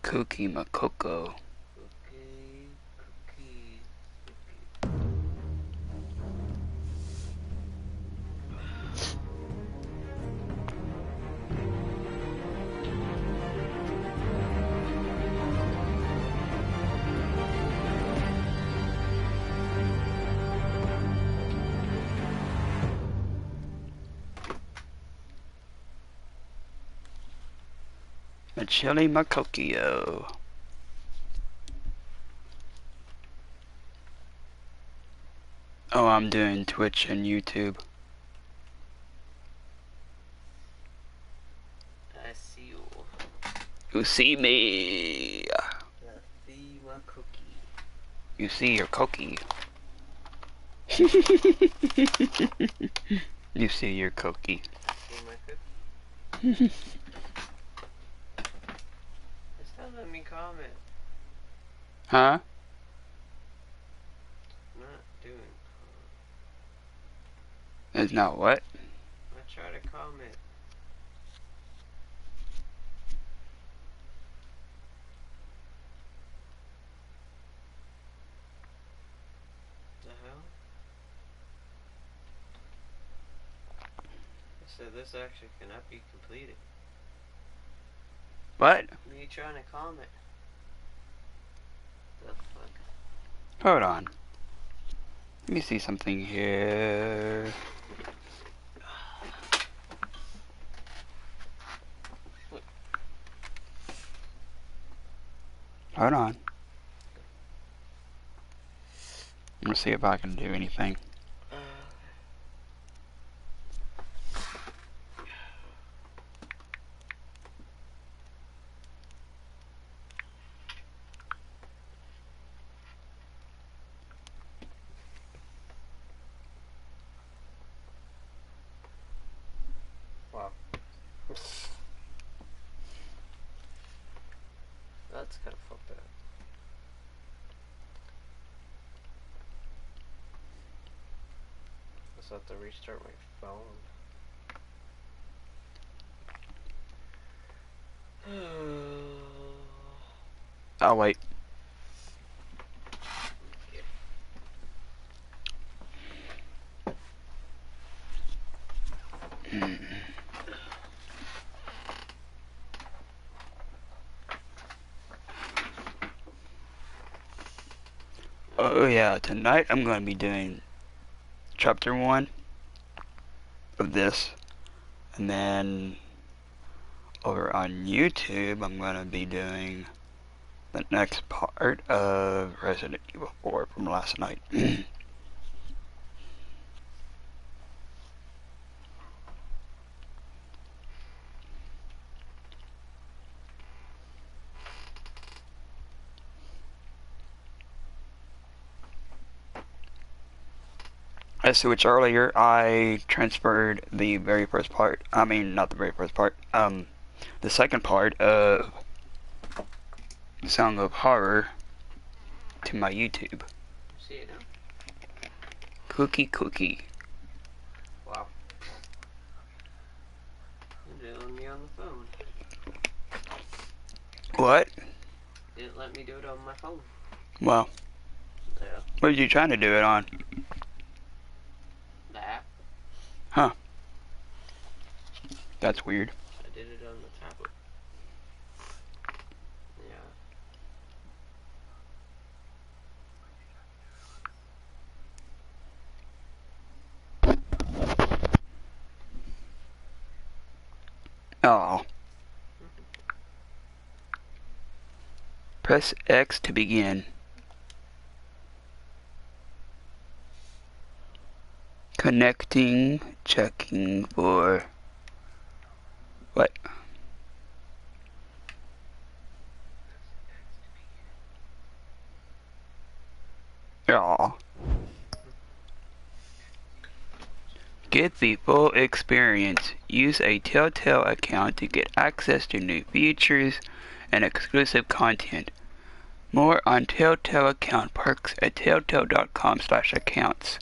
Cookie Makoko. Cookie, cookie, A chili Makokio. Oh, I'm doing Twitch and YouTube. I see you. You see me. I see my cookie. You see your cookie. You see your cookie. See my cookie. It's not letting me comment. Huh? Not doing. It's not what? I try to comment. The hell? It said this action cannot be completed. What? Me trying to comment. The fuck? Hold on. Let me see something here. Hold on. Let's see if I can do anything. Wow. That's kind of fucked up. I just have to restart my phone. I'll wait. Oh yeah, tonight I'm going to be doing chapter 1 of this, and then over on YouTube I'm going to be doing the next part of Resident Evil 4 from last night. As to which earlier I transferred the very first part, I mean not the very first part, the second part of Song of Horror to my YouTube. See it now? Cookie. Wow. It didn't let me on the phone. What? Didn't let me do it on my phone. Well, Yeah. what are you trying to do it on? The app. Huh. That's weird. I did it on the tablet. Yeah. Oh. Press X to begin. Connecting, checking for... What? Oh. Get the full experience. Use a Telltale account to get access to new features and exclusive content. More on Telltale account perks at telltale.com/accounts.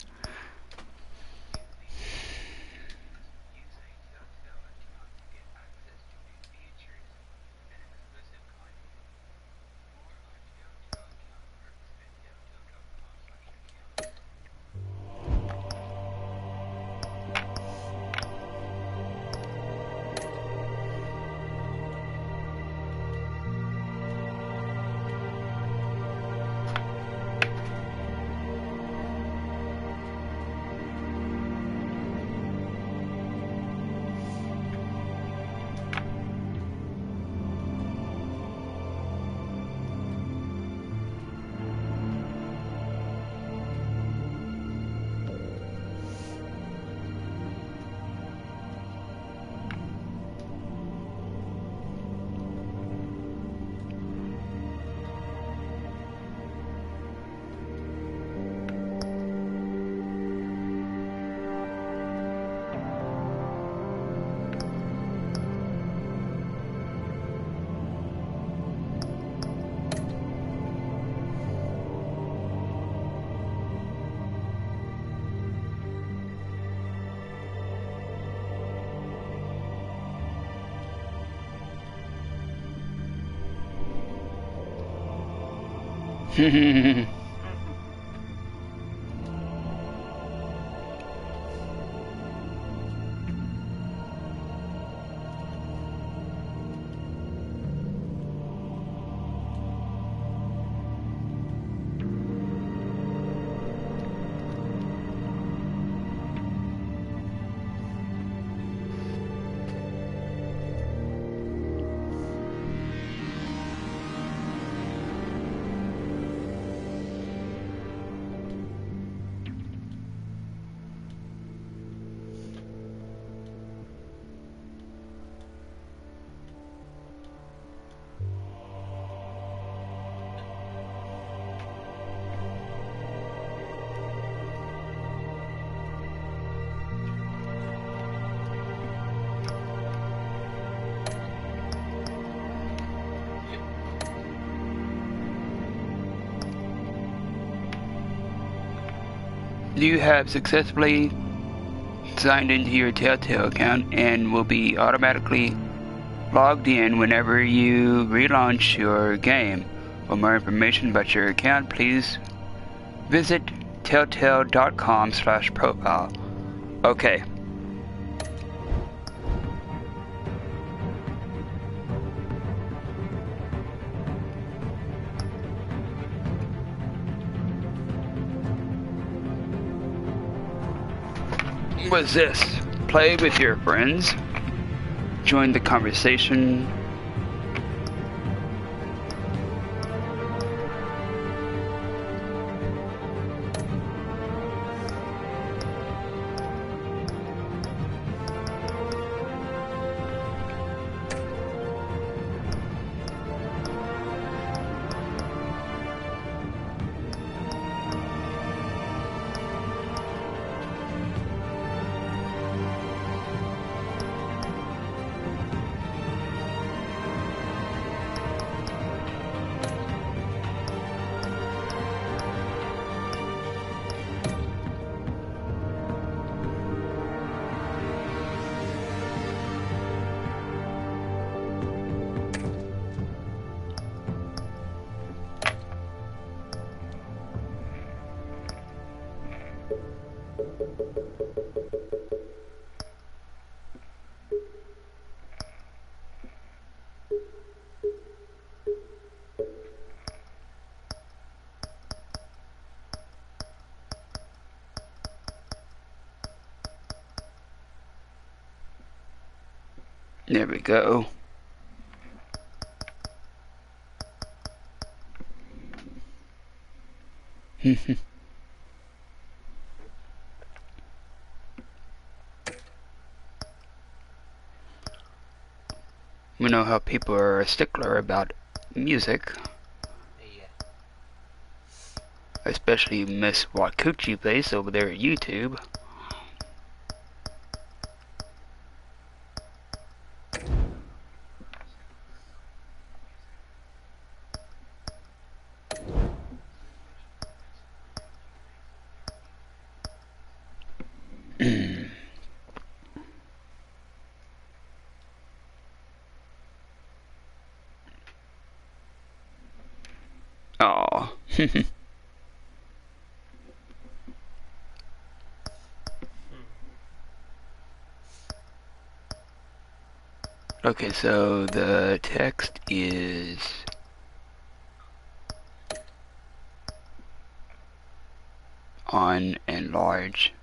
You have successfully signed into your Telltale account and will be automatically logged in whenever you relaunch your game. For more information about your account, please visit telltale.com/profile. Okay. What's this? Play with your friends. Join the conversation. There we go. We know how people are a stickler about music. Yeah. Especially Miss Wakuchi Place over there at YouTube. Aw. Okay, so the text is on and large.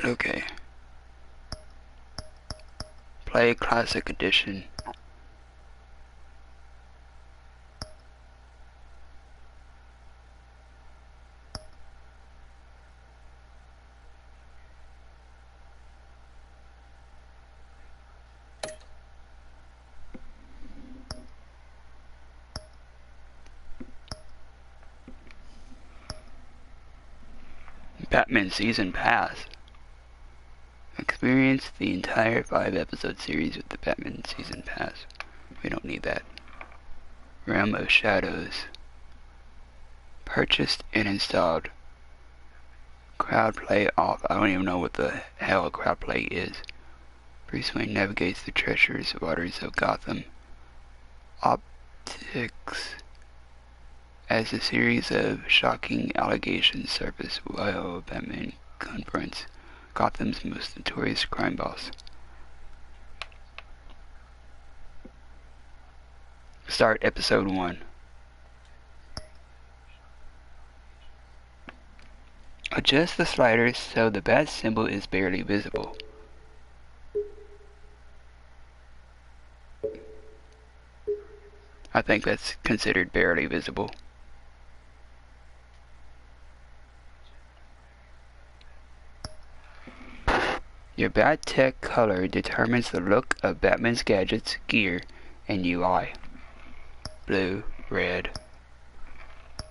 Okay. Play Classic Edition. Batman Season Pass. Experience the entire 5-episode series with the Batman Season Pass. We don't need that. Realm of Shadows. Purchased and installed. Crowd play off. I don't even know what the hell a crowd play is. Bruce Wayne navigates the treacherous waters of Gotham. Optics. As a series of shocking allegations surface while Batman confronts Gotham's most notorious crime boss. Start episode 1. Adjust the sliders so the bat symbol is barely visible. I think that's considered barely visible. Your Bat Tech color determines the look of Batman's gadgets, gear, and UI. Blue, red,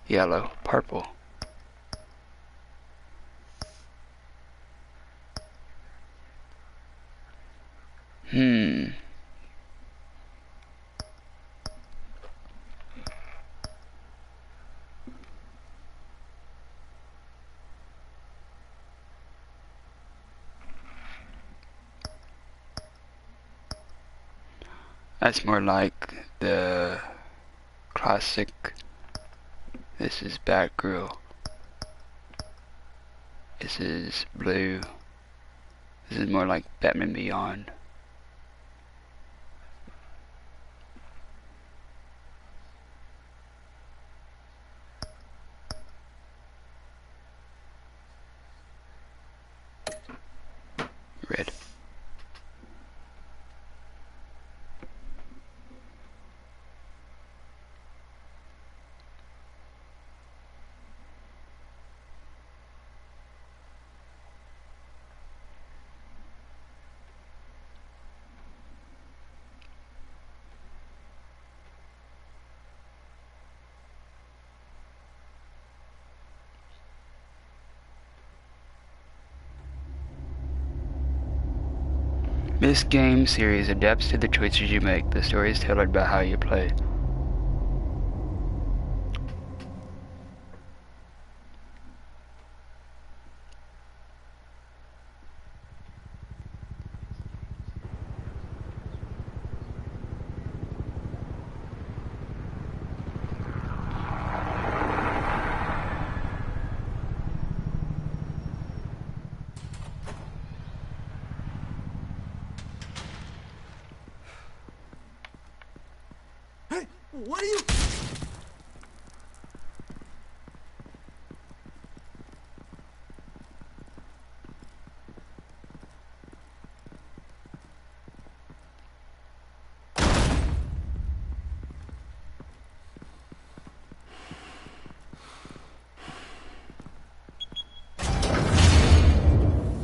yellow, purple. That's more like the classic. This is Batgirl. This is blue. This is more like Batman Beyond. Red. This game series adapts to the choices you make. The story is tailored by how you play. What are you...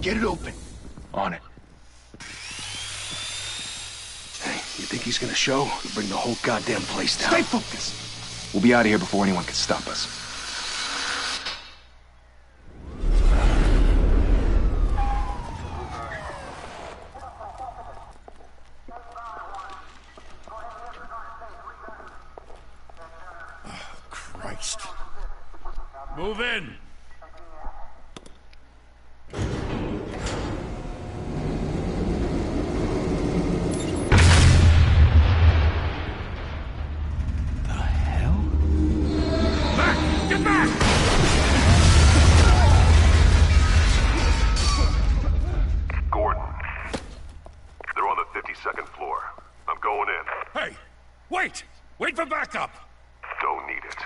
Get it open. On it. Hey, you think he's gonna show? We'll bring the whole goddamn place down. Stay focused! We'll be out of here before anyone can stop us. Oh, Christ. Move in! Wait for backup! Don't need it.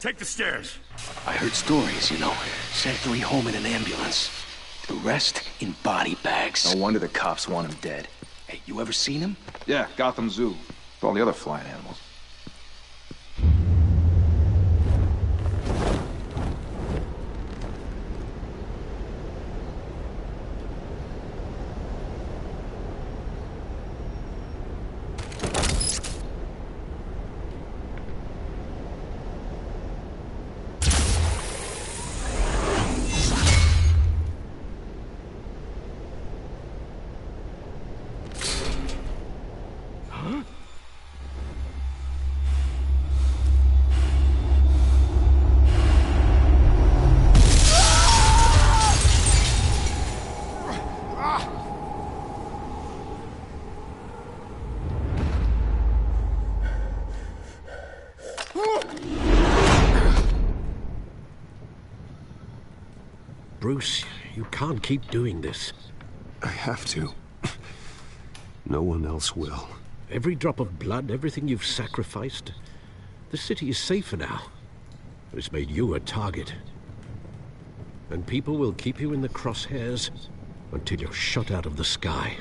Take the stairs. I heard stories, you know. Sent 3 home in an ambulance. The rest in body bags. No wonder the cops want him dead. Hey, you ever seen him? Yeah, Gotham Zoo. With all the other flying animals. Bruce, you can't keep doing this. I have to. No one else will. Every drop of blood, everything you've sacrificed. The city is safer now. But it's made you a target. And people will keep you in the crosshairs until you're shot out of the sky.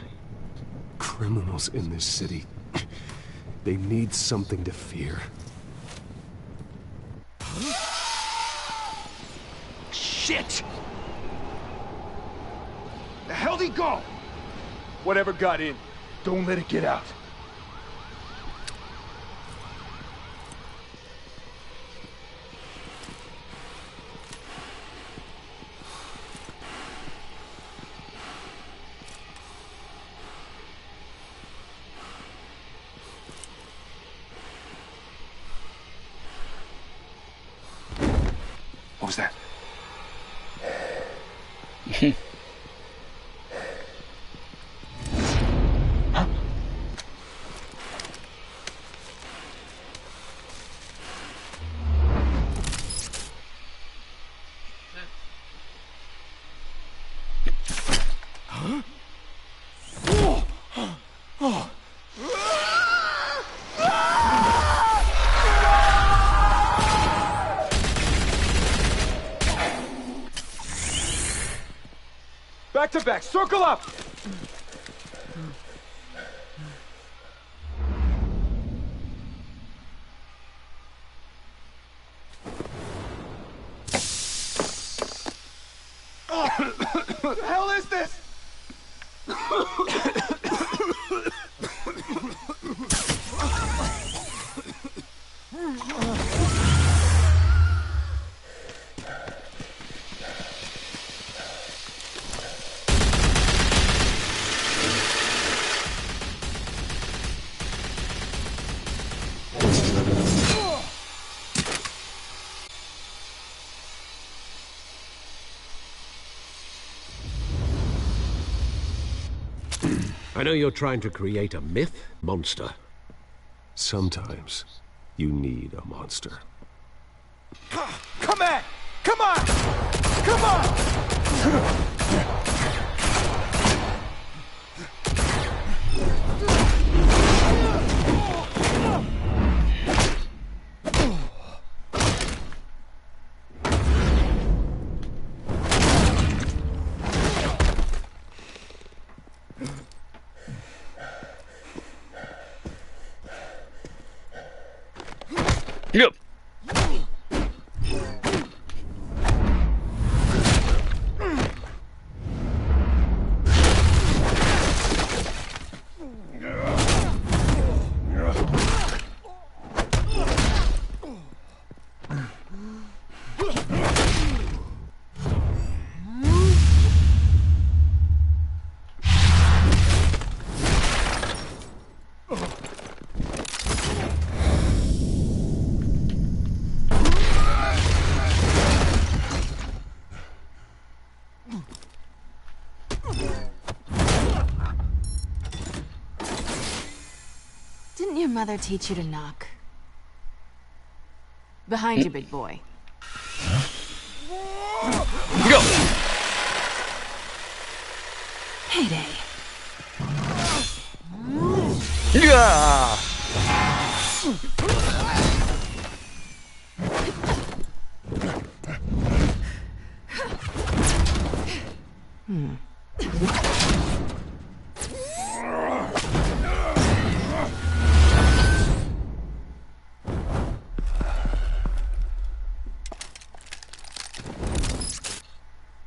Criminals in this city. They need something to fear. Shit! The hell'd he go? Whatever got in, don't let it get out. What was that? Back to back, circle up! What the hell is this? I know you're trying to create a myth monster. Sometimes you need a monster. Come on! Come on! Come on! Yep. Didn't your mother teach you to knock? Behind you, big boy. Go! Heyday. Yeah!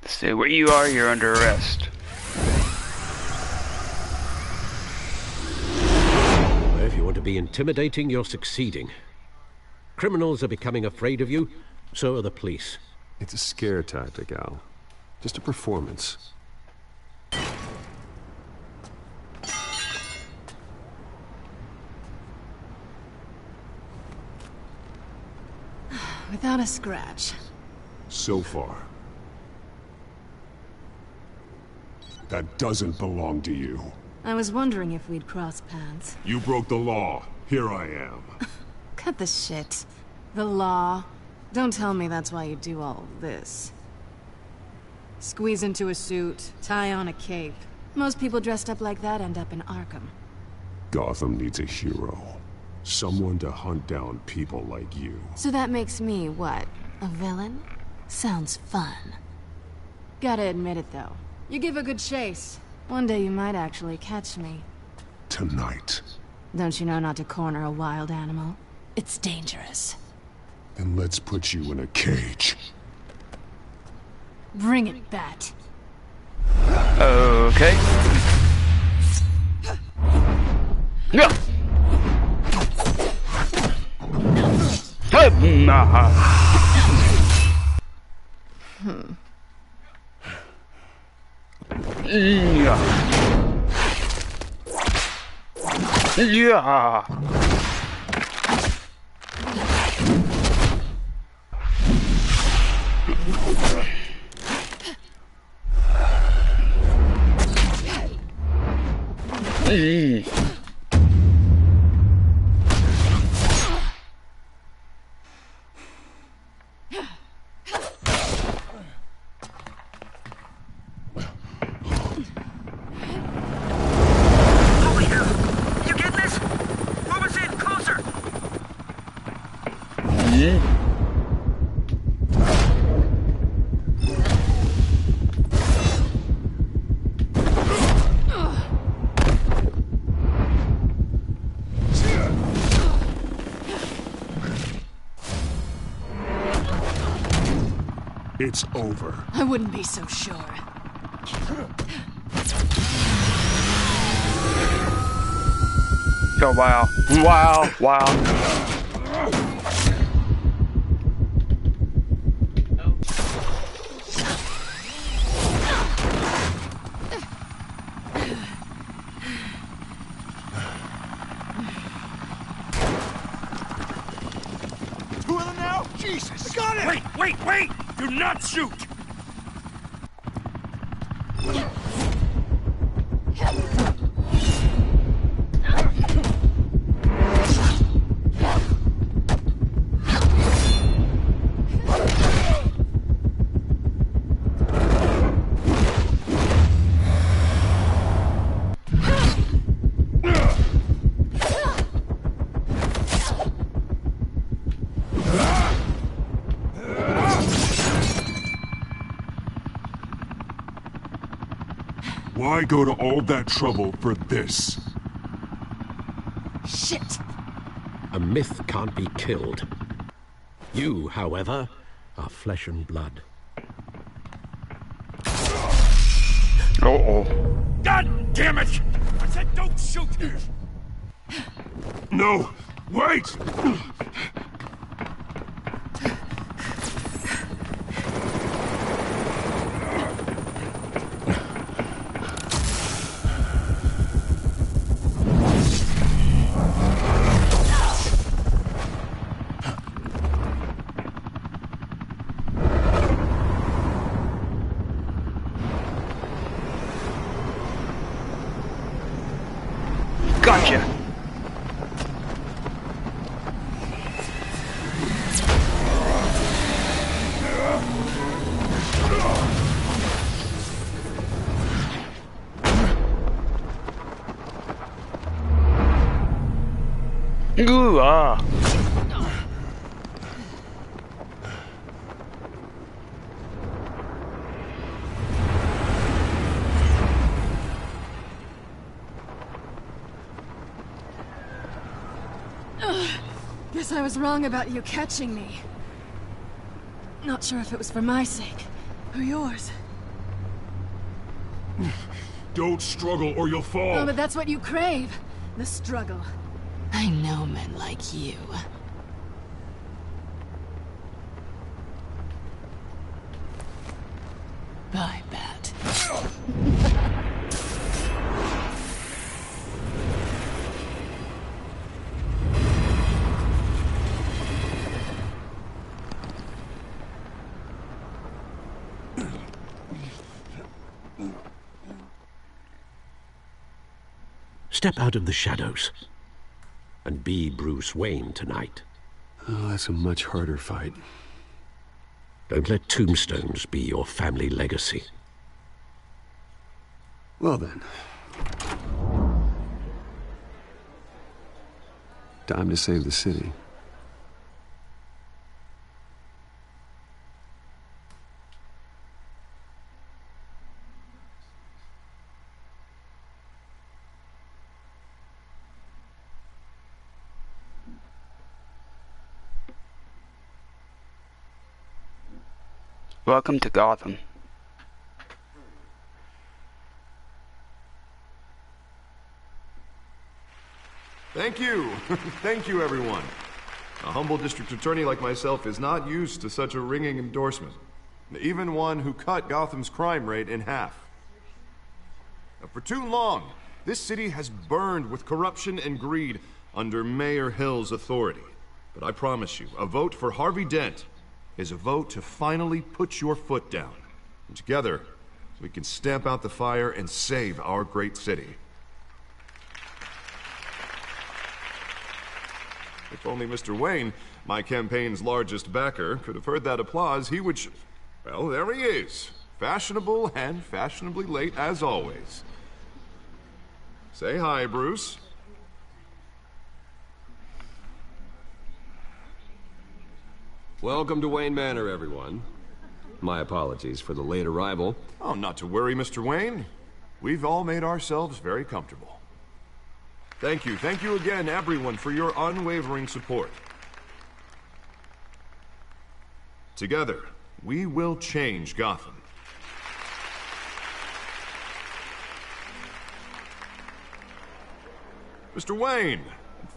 Stay where you are, you're under arrest. If you want to be intimidating, you're succeeding. Criminals are becoming afraid of you, so are the police. It's a scare tactic, Al. Just a performance. Without a scratch. So far. That doesn't belong to you. I was wondering if we'd cross paths. You broke the law. Here I am. Cut the shit. The law. Don't tell me that's why you do all of this. Squeeze into a suit, tie on a cape. Most people dressed up like that end up in Arkham. Gotham needs a hero. Someone to hunt down people like you. So that makes me, what, a villain? Sounds fun. Gotta admit it, though. You give a good chase. One day you might actually catch me. Tonight. Don't you know not to corner a wild animal? It's dangerous. Then let's put you in a cage. Bring it, Bat. Okay. Yeah. Yeah. Yeah. It's over. I wouldn't be so sure. Oh, wow. Wow. Wow. Two of them now? Jesus! I got it! Wait! Do not shoot! Why go to all that trouble for this? Shit! A myth can't be killed. You, however, are flesh and blood. Uh-oh. God damn it! I said don't shoot! No! Wait! Gotcha. Ooh, ah. Guess I was wrong about you catching me. Not sure if it was for my sake, or yours. Don't struggle or you'll fall. Oh, but that's what you crave. The struggle. I know men like you. Bye, Bat. Step out of the shadows and be Bruce Wayne tonight. Oh, that's a much harder fight. Don't let tombstones be your family legacy. Well then. Time to save the city. Welcome to Gotham. Thank you. Thank you, everyone. A humble district attorney like myself is not used to such a ringing endorsement. Even one who cut Gotham's crime rate in half. For too long, this city has burned with corruption and greed under Mayor Hill's authority. But I promise you, a vote for Harvey Dent is a vote to finally put your foot down. And together, we can stamp out the fire and save our great city. If only Mr. Wayne, my campaign's largest backer, could have heard that applause, he would well, there he is. Fashionable and fashionably late as always. Say hi, Bruce. Welcome to Wayne Manor, everyone. My apologies for the late arrival. Oh, not to worry, Mr. Wayne. We've all made ourselves very comfortable. Thank you again, everyone, for your unwavering support. Together, we will change Gotham. Mr. Wayne,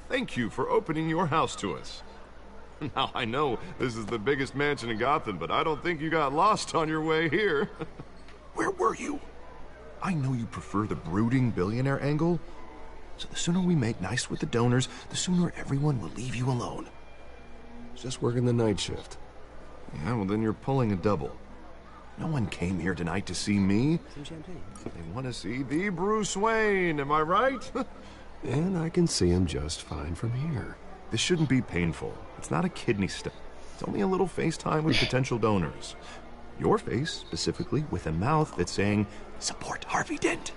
thank you for opening your house to us. Now, I know this is the biggest mansion in Gotham, but I don't think you got lost on your way here. Where were you? I know you prefer the brooding billionaire angle, so the sooner we make nice with the donors, the sooner everyone will leave you alone. Just working the night shift. Yeah, well then you're pulling a double. No one came here tonight to see me. Some champagne. They want to see the Bruce Wayne, am I right? And I can see him just fine from here. This shouldn't be painful. It's not a kidney stone. It's only a little FaceTime with potential donors. Your face, specifically, with a mouth that's saying, support Harvey Dent.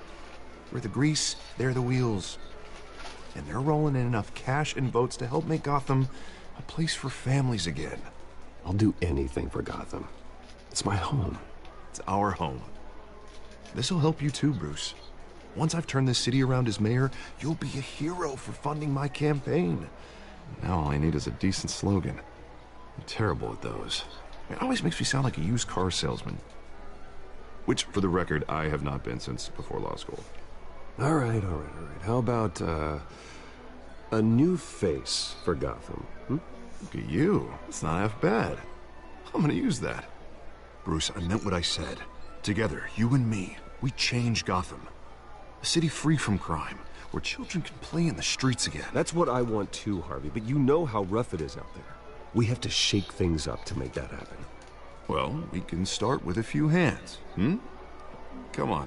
We're the grease, they're the wheels. And they're rolling in enough cash and votes to help make Gotham a place for families again. I'll do anything for Gotham. It's my home. It's our home. This'll help you too, Bruce. Once I've turned this city around as mayor, you'll be a hero for funding my campaign. Now all I need is a decent slogan. I'm terrible at those. It always makes me sound like a used car salesman. Which, for the record, I have not been since before law school. All right. How about, a new face for Gotham? Look at you. It's not half bad. I'm gonna use that. Bruce, I meant what I said. Together, you and me, we change Gotham. A city free from crime, where children can play in the streets again. That's what I want too, Harvey, but you know how rough it is out there. We have to shake things up to make that happen. Well, we can start with a few hands, Come on.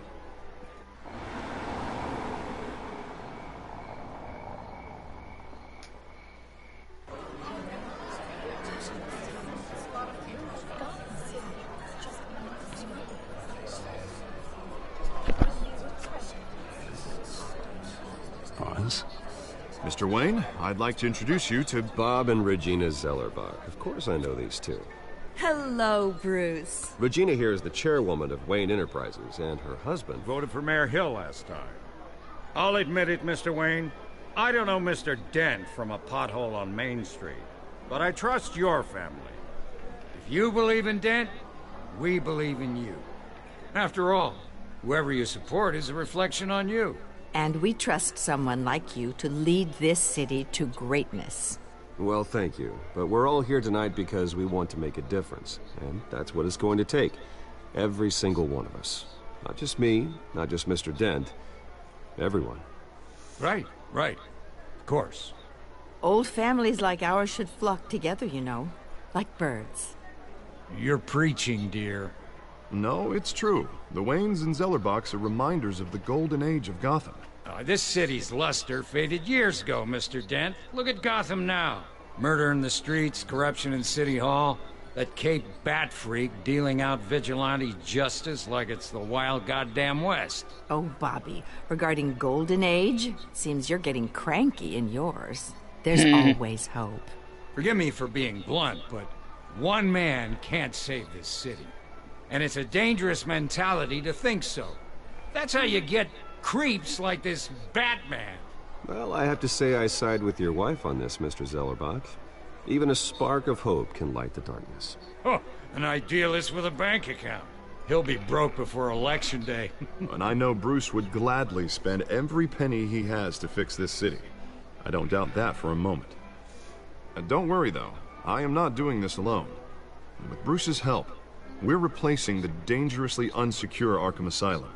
Mr. Wayne, I'd like to introduce you to Bob and Regina Zellerbach. Of course I know these two. Hello, Bruce. Regina here is the chairwoman of Wayne Enterprises, and her husband voted for Mayor Hill last time. I'll admit it, Mr. Wayne. I don't know Mr. Dent from a pothole on Main Street, but I trust your family. If you believe in Dent, we believe in you. After all, whoever you support is a reflection on you. And we trust someone like you to lead this city to greatness. Well, thank you. But we're all here tonight because we want to make a difference. And that's what it's going to take. Every single one of us. Not just me, not just Mr. Dent. Everyone. Right. Of course. Old families like ours should flock together, you know. Like birds. You're preaching, dear. No, it's true. The Waynes and Zellerbachs are reminders of the golden age of Gotham. This city's luster faded years ago, Mr. Dent. Look at Gotham now. Murder in the streets, corruption in City Hall. That Cape Bat freak dealing out vigilante justice like it's the wild goddamn West. Oh, Bobby, regarding Golden Age, seems you're getting cranky in yours. There's always hope. Forgive me for being blunt, but one man can't save this city. And it's a dangerous mentality to think so. That's how you get creeps like this Batman. Well, I have to say I side with your wife on this, Mr. Zellerbach. Even a spark of hope can light the darkness. Oh, an idealist with a bank account. He'll be broke before Election Day. And I know Bruce would gladly spend every penny he has to fix this city. I don't doubt that for a moment. And don't worry, though. I am not doing this alone. And with Bruce's help, we're replacing the dangerously unsecure Arkham Asylum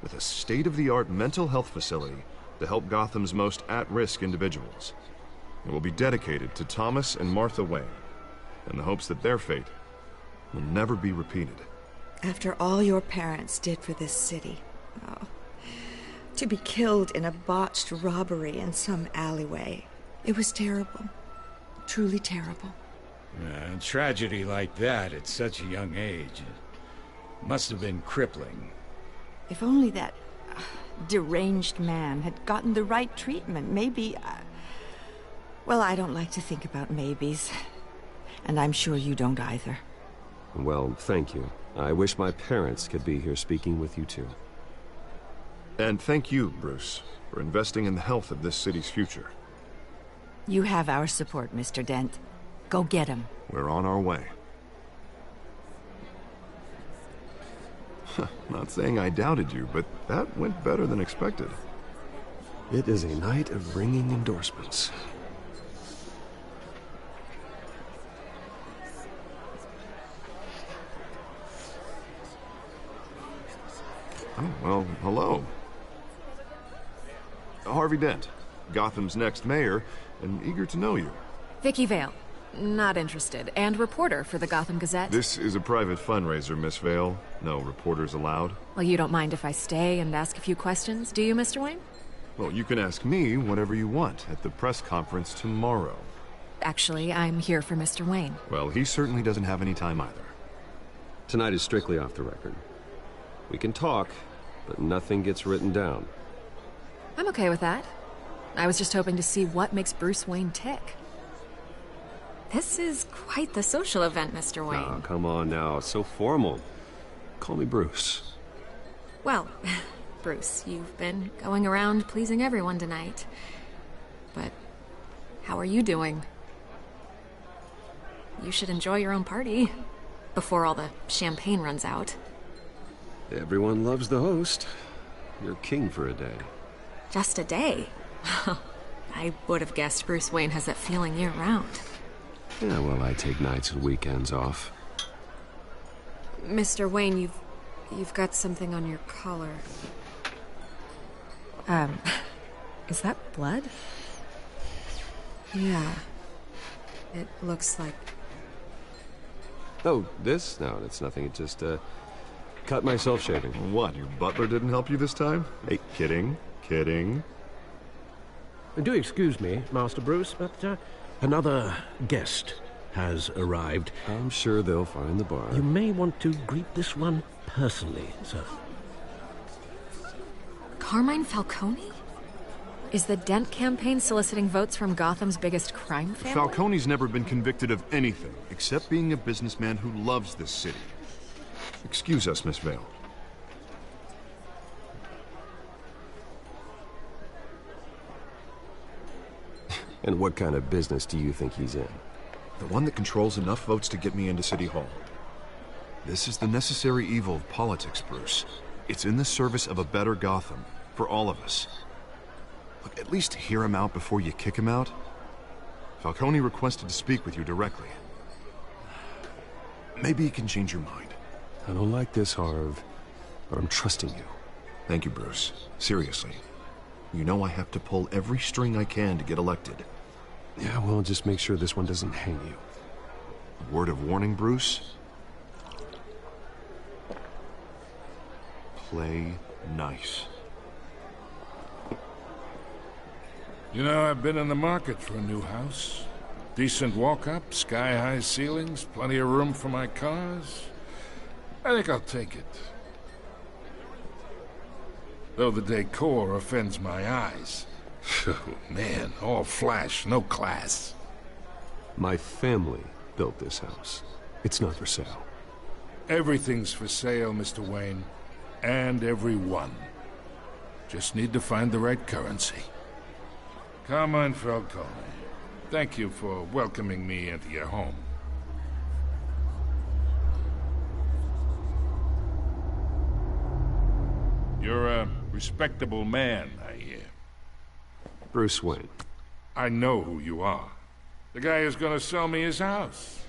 with a state-of-the-art mental health facility to help Gotham's most at-risk individuals. It will be dedicated to Thomas and Martha Wayne, in the hopes that their fate will never be repeated. After all your parents did for this city, to be killed in a botched robbery in some alleyway, it was terrible. Truly terrible. A tragedy like that at such a young age must have been crippling. If only that deranged man had gotten the right treatment, maybe... Well, I don't like to think about maybes. And I'm sure you don't either. Well, thank you. I wish my parents could be here speaking with you too. And thank you, Bruce, for investing in the health of this city's future. You have our support, Mr. Dent. Go get him. We're on our way. Not saying I doubted you, but that went better than expected. It is a night of ringing endorsements. Oh, well, hello. Harvey Dent, Gotham's next mayor, and eager to know you. Vicky Vale. Not interested. And reporter for the Gotham Gazette. This is a private fundraiser, Miss Vale. No reporters allowed. Well, you don't mind if I stay and ask a few questions, do you, Mr. Wayne? Well, you can ask me whatever you want at the press conference tomorrow. Actually, I'm here for Mr. Wayne. Well, he certainly doesn't have any time either. Tonight is strictly off the record. We can talk, but nothing gets written down. I'm okay with that. I was just hoping to see what makes Bruce Wayne tick. This is quite the social event, Mr. Wayne. Oh, come on now. It's so formal. Call me Bruce. Well, Bruce, you've been going around pleasing everyone tonight. But how are you doing? You should enjoy your own party before all the champagne runs out. Everyone loves the host. You're king for a day. Just a day? I would have guessed Bruce Wayne has that feeling year-round. Yeah, well, I take nights and weekends off. Mr. Wayne, you've got something on your collar. Is that blood? Yeah. It looks like... Oh, this? No, it's nothing. It just, cut myself shaving. What, your butler didn't help you this time? Hey, kidding. Kidding. Do excuse me, Master Bruce, but another guest has arrived. I'm sure they'll find the bar. You may want to greet this one personally, sir. Carmine Falcone? Is the Dent campaign soliciting votes from Gotham's biggest crime family? Falcone's never been convicted of anything except being a businessman who loves this city. Excuse us, Miss Vale. And what kind of business do you think he's in? The one that controls enough votes to get me into City Hall. This is the necessary evil of politics, Bruce. It's in the service of a better Gotham, for all of us. Look, at least hear him out before you kick him out. Falcone requested to speak with you directly. Maybe he can change your mind. I don't like this, Harv, but I'm trusting you. Thank you, Bruce. Seriously. You know I have to pull every string I can to get elected. Yeah, well, just make sure this one doesn't hang you. A word of warning, Bruce? Play nice. You know, I've been in the market for a new house. Decent walk-up, sky-high ceilings, plenty of room for my cars. I think I'll take it. Though the decor offends my eyes. Oh, man, all flash, no class. My family built this house. It's not for sale. Everything's for sale, Mr. Wayne. And everyone. Just need to find the right currency. Carmine Falcone, thank you for welcoming me into your home. You're a respectable man, I hear. Bruce Wayne. I know who you are. The guy who's gonna sell me his house.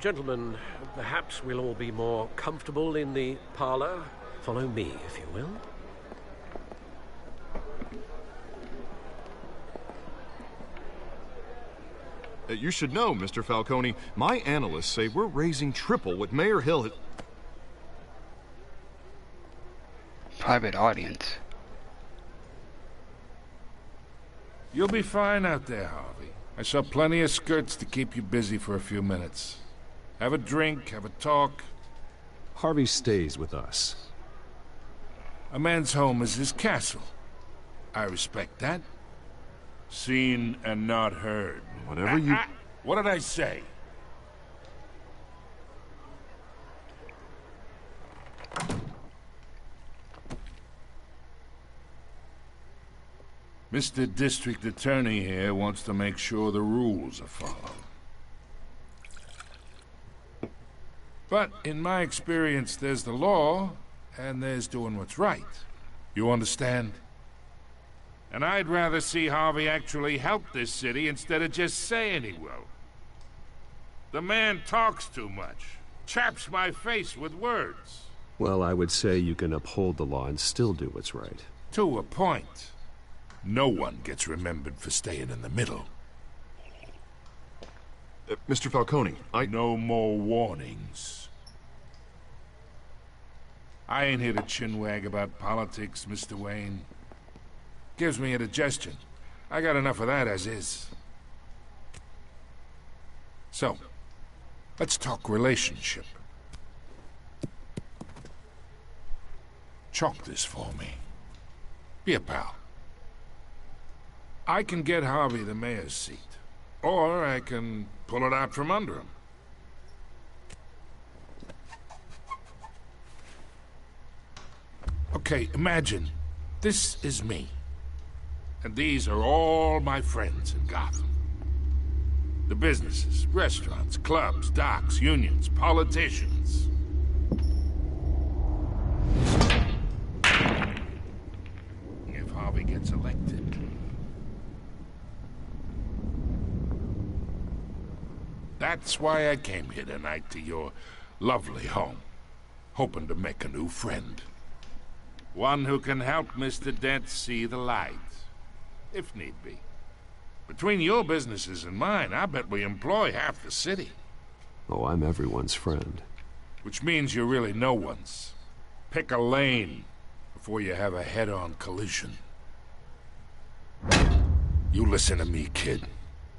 Gentlemen, perhaps we'll all be more comfortable in the parlor. Follow me, if you will. You should know, Mr. Falcone, my analysts say we're raising triple what Mayor Hill had... Private audience. You'll be fine out there, Harvey. I saw plenty of skirts to keep you busy for a few minutes. Have a drink, have a talk. Harvey stays with us. A man's home is his castle. I respect that. Seen and not heard. Whatever you... What did I say? Mr. District Attorney here wants to make sure the rules are followed. But in my experience, there's the law, and there's doing what's right. You understand? And I'd rather see Harvey actually help this city instead of just saying he will. The man talks too much. Chaps my face with words. Well, I would say you can uphold the law and still do what's right. To a point. No one gets remembered for staying in the middle. Mr. Falcone, No more warnings. I ain't here to chinwag about politics, Mr. Wayne. Gives me indigestion. I got enough of that as is. So, let's talk relationship. Chalk this for me. Be a pal. I can get Harvey the mayor's seat. Or I can pull it out from under him. Okay, imagine this is me. And these are all my friends in Gotham. The businesses, restaurants, clubs, docks, unions, politicians. If Harvey gets elected. That's why I came here tonight to your lovely home, hoping to make a new friend. One who can help Mr. Dent see the light, if need be. Between your businesses and mine, I bet we employ half the city. Oh, I'm everyone's friend. Which means you're really no one's. Pick a lane before you have a head-on collision. You listen to me, kid.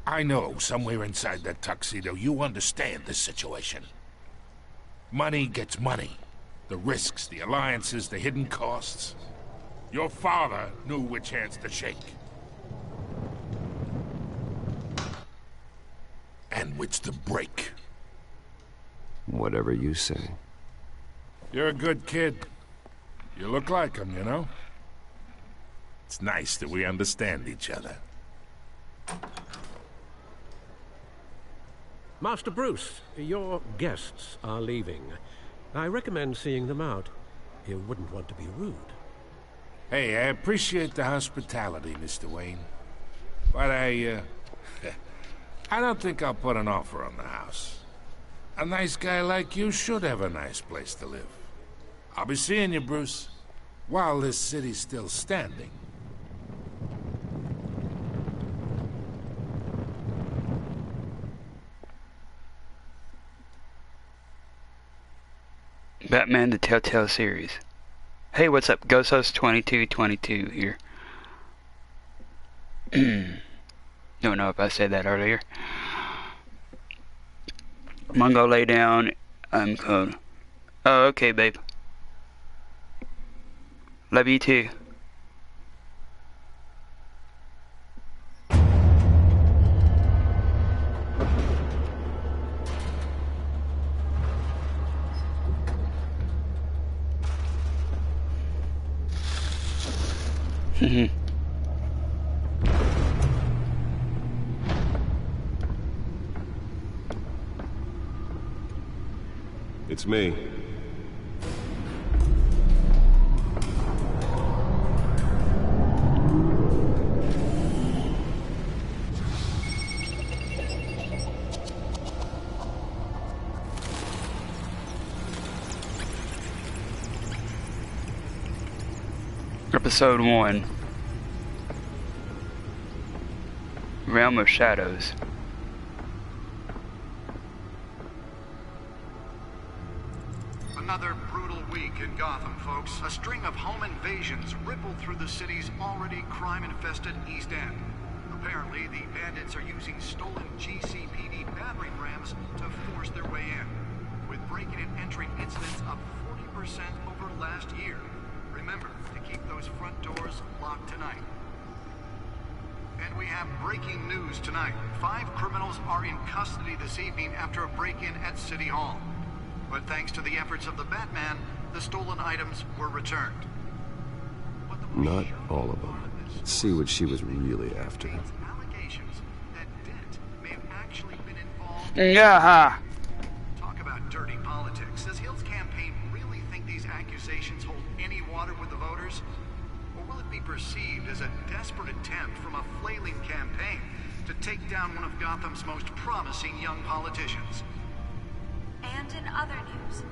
I know somewhere inside that tuxedo you understand this situation. Money gets money. The risks, the alliances, the hidden costs. Your father knew which hands to shake. And which to break. Whatever you say. You're a good kid. You look like him, you know? It's nice that we understand each other. Master Bruce, your guests are leaving. I recommend seeing them out. You wouldn't want to be rude. Hey, I appreciate the hospitality, Mr. Wayne. But I don't think I'll put an offer on the house. A nice guy like you should have a nice place to live. I'll be seeing you, Bruce, while this city's still standing. Batman the Telltale series. Hey, what's up? Ghost Host 2222 here. Don't know if I said that earlier. I'm gonna go lay down. I'm cold. Oh, okay, babe. Love you too. It's me. Episode 1. Realm of Shadows. Another brutal week in Gotham, folks. A string of home invasions rippled through the city's already crime-infested East End. Apparently, the bandits are using stolen GCPD battering rams to force their way in, with breaking and entering incidents up 40% over last year. Remember to keep those front doors locked tonight. And we have breaking news tonight. 5 criminals are in custody this evening after a break-in at City Hall. But thanks to the efforts of the Batman, the stolen items were returned. Not all of them. Let's see what she was really after. Allegations that Dent may have actually been involved. Yeah. Talk about dirty politics. Does Hill's campaign really think these accusations hold any water with the voters? Or will it be perceived as a desperate attempt from a flailing campaign to take down one of Gotham's most promising young politicians? And in other news,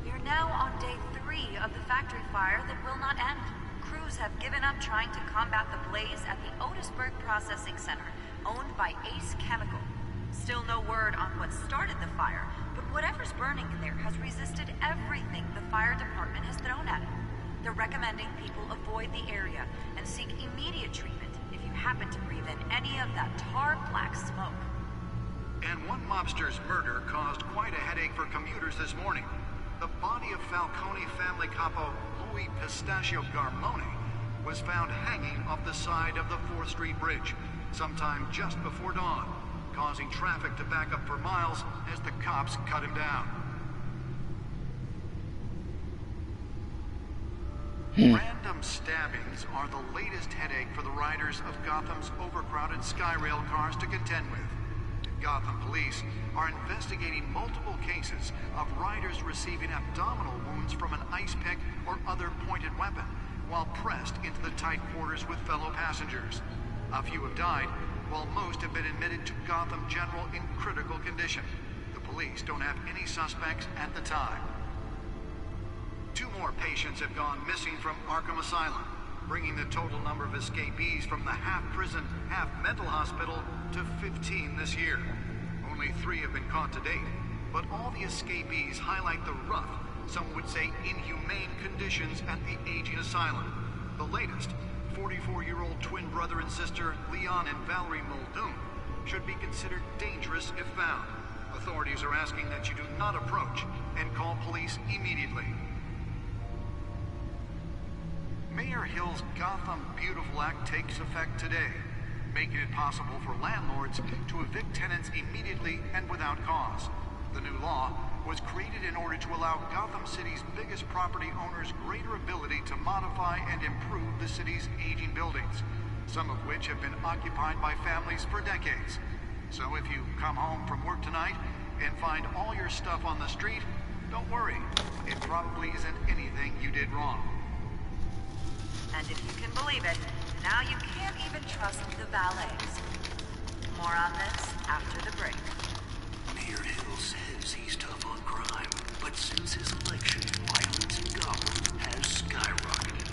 we are now on day 3 of the factory fire that will not end. Crews have given up trying to combat the blaze at the Otisburg Processing Center, owned by Ace Chemical. Still no word on what started the fire, but whatever's burning in there has resisted everything the fire department has thrown at it. They're recommending people avoid the area and seek immediate treatment if you happen to breathe in any of that tar black smoke. And one mobster's murder caused quite a headache for commuters this morning. The body of Falcone family capo Louis Pistachio Garmone was found hanging off the side of the 4th Street Bridge sometime just before dawn, causing traffic to back up for miles as the cops cut him down. Random stabbings are the latest headache for the riders of Gotham's overcrowded Skyrail cars to contend with. Gotham police are investigating multiple cases of riders receiving abdominal wounds from an ice pick or other pointed weapon while pressed into the tight quarters with fellow passengers. A few have died, while most have been admitted to Gotham General in critical condition. The police don't have any suspects at the time. 2 more patients have gone missing from Arkham Asylum, bringing the total number of escapees from the half-prison, half-mental hospital to 15 this year. Only 3 have been caught to date, but all the escapees highlight the rough, some would say inhumane conditions at the aging asylum. The latest, 44-year-old twin brother and sister Leon and Valerie Muldoon, should be considered dangerous if found. Authorities are asking that you do not approach and call police immediately. Mayor Hill's Gotham Beautiful Act takes effect today, making it possible for landlords to evict tenants immediately and without cause. The new law was created in order to allow Gotham City's biggest property owners greater ability to modify and improve the city's aging buildings, some of which have been occupied by families for decades. So if you come home from work tonight and find all your stuff on the street, don't worry. It probably isn't anything you did wrong. And if you can believe it, now you can't even trust the valets. More on this after the break. Mayor Hill says he's tough on crime, but since his election, violence in Gotham has skyrocketed.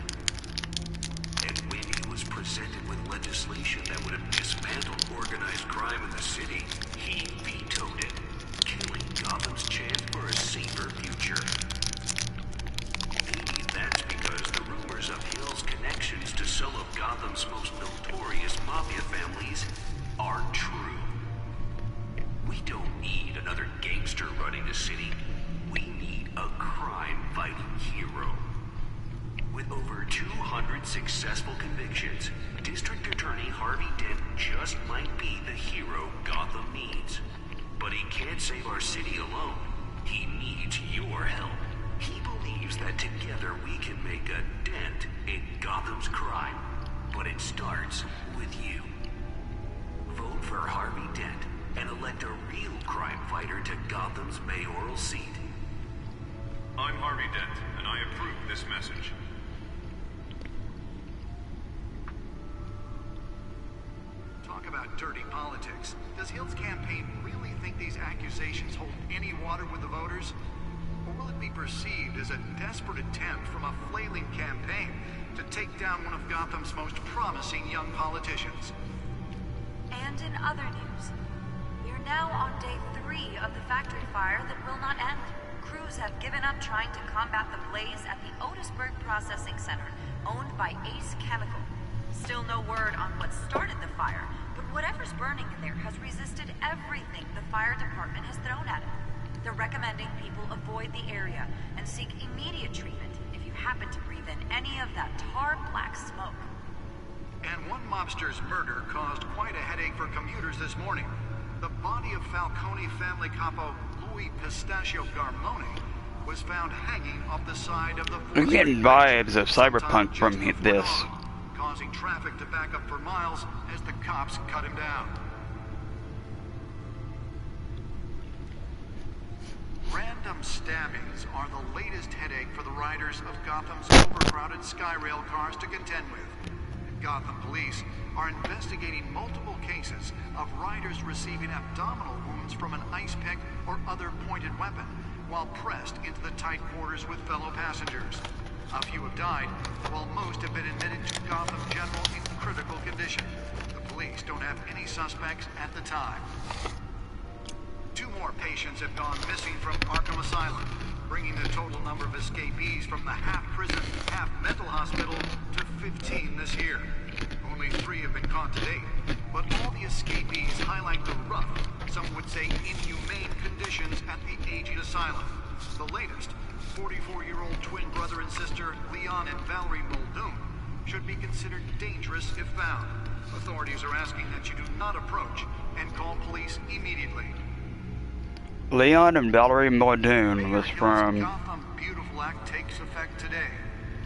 And when he was presented with legislation that would have dismantled organized crime in the city, he vetoed it, killing Gotham's chance for a safer future. Maybe that's because the rumors of Hill's connections to some of Gotham's most notorious mafia families are true. We don't need another gangster running the city. We need a crime-fighting hero. With over 200 successful convictions, District Attorney Harvey Dent just might be the hero Gotham needs. But he can't save our city alone. He needs your help. He believes that together we can make a dent in Gotham's crime. But it starts with you. Vote for Harvey Dent and elect a real crime fighter to Gotham's mayoral seat. I'm Harvey Dent, and I approve this message. Talk about dirty politics. Does Hill's campaign really think these accusations hold any water with the voters? Or will it be perceived as a desperate attempt from a flailing campaign to take down one of Gotham's most promising young politicians? And in other news, we're now on day 3 of the factory fire that will not end. Crews have given up trying to combat the blaze at the Otisburg Processing Center, owned by Ace Chemical. Still no word on what started the fire, but whatever's burning in there has resisted everything the fire department has thrown at it. They're recommending people avoid the area and seek immediate treatment if you happen to breathe in any of that tar black smoke. And one mobster's murder caused quite a headache for commuters this morning. The body of Falcone family capo Louis Pistachio Garmone was found hanging off the side of the... I'm getting vibes of Cyberpunk from this. Causing traffic to back up for miles as the cops cut him down. Random stabbings are the latest headache for the riders of Gotham's overcrowded Skyrail cars to contend with. Gotham police are investigating multiple cases of riders receiving abdominal wounds from an ice pick or other pointed weapon while pressed into the tight quarters with fellow passengers. A few have died, while most have been admitted to Gotham General in critical condition. The police don't have any suspects at the time. 2 more patients have gone missing from Arkham Asylum, bringing the total number of escapees from the half-prison, half-mental hospital to 15 this year. Only 3 have been caught to date, but all the escapees highlight the rough, some would say inhumane conditions at the aging asylum. The latest, 44-year-old twin brother and sister Leon and Valerie Muldoon, should be considered dangerous if found. Authorities are asking that you do not approach and call police immediately. Leon and Valerie Muldoon was from Gotham Beautiful Act takes effect today,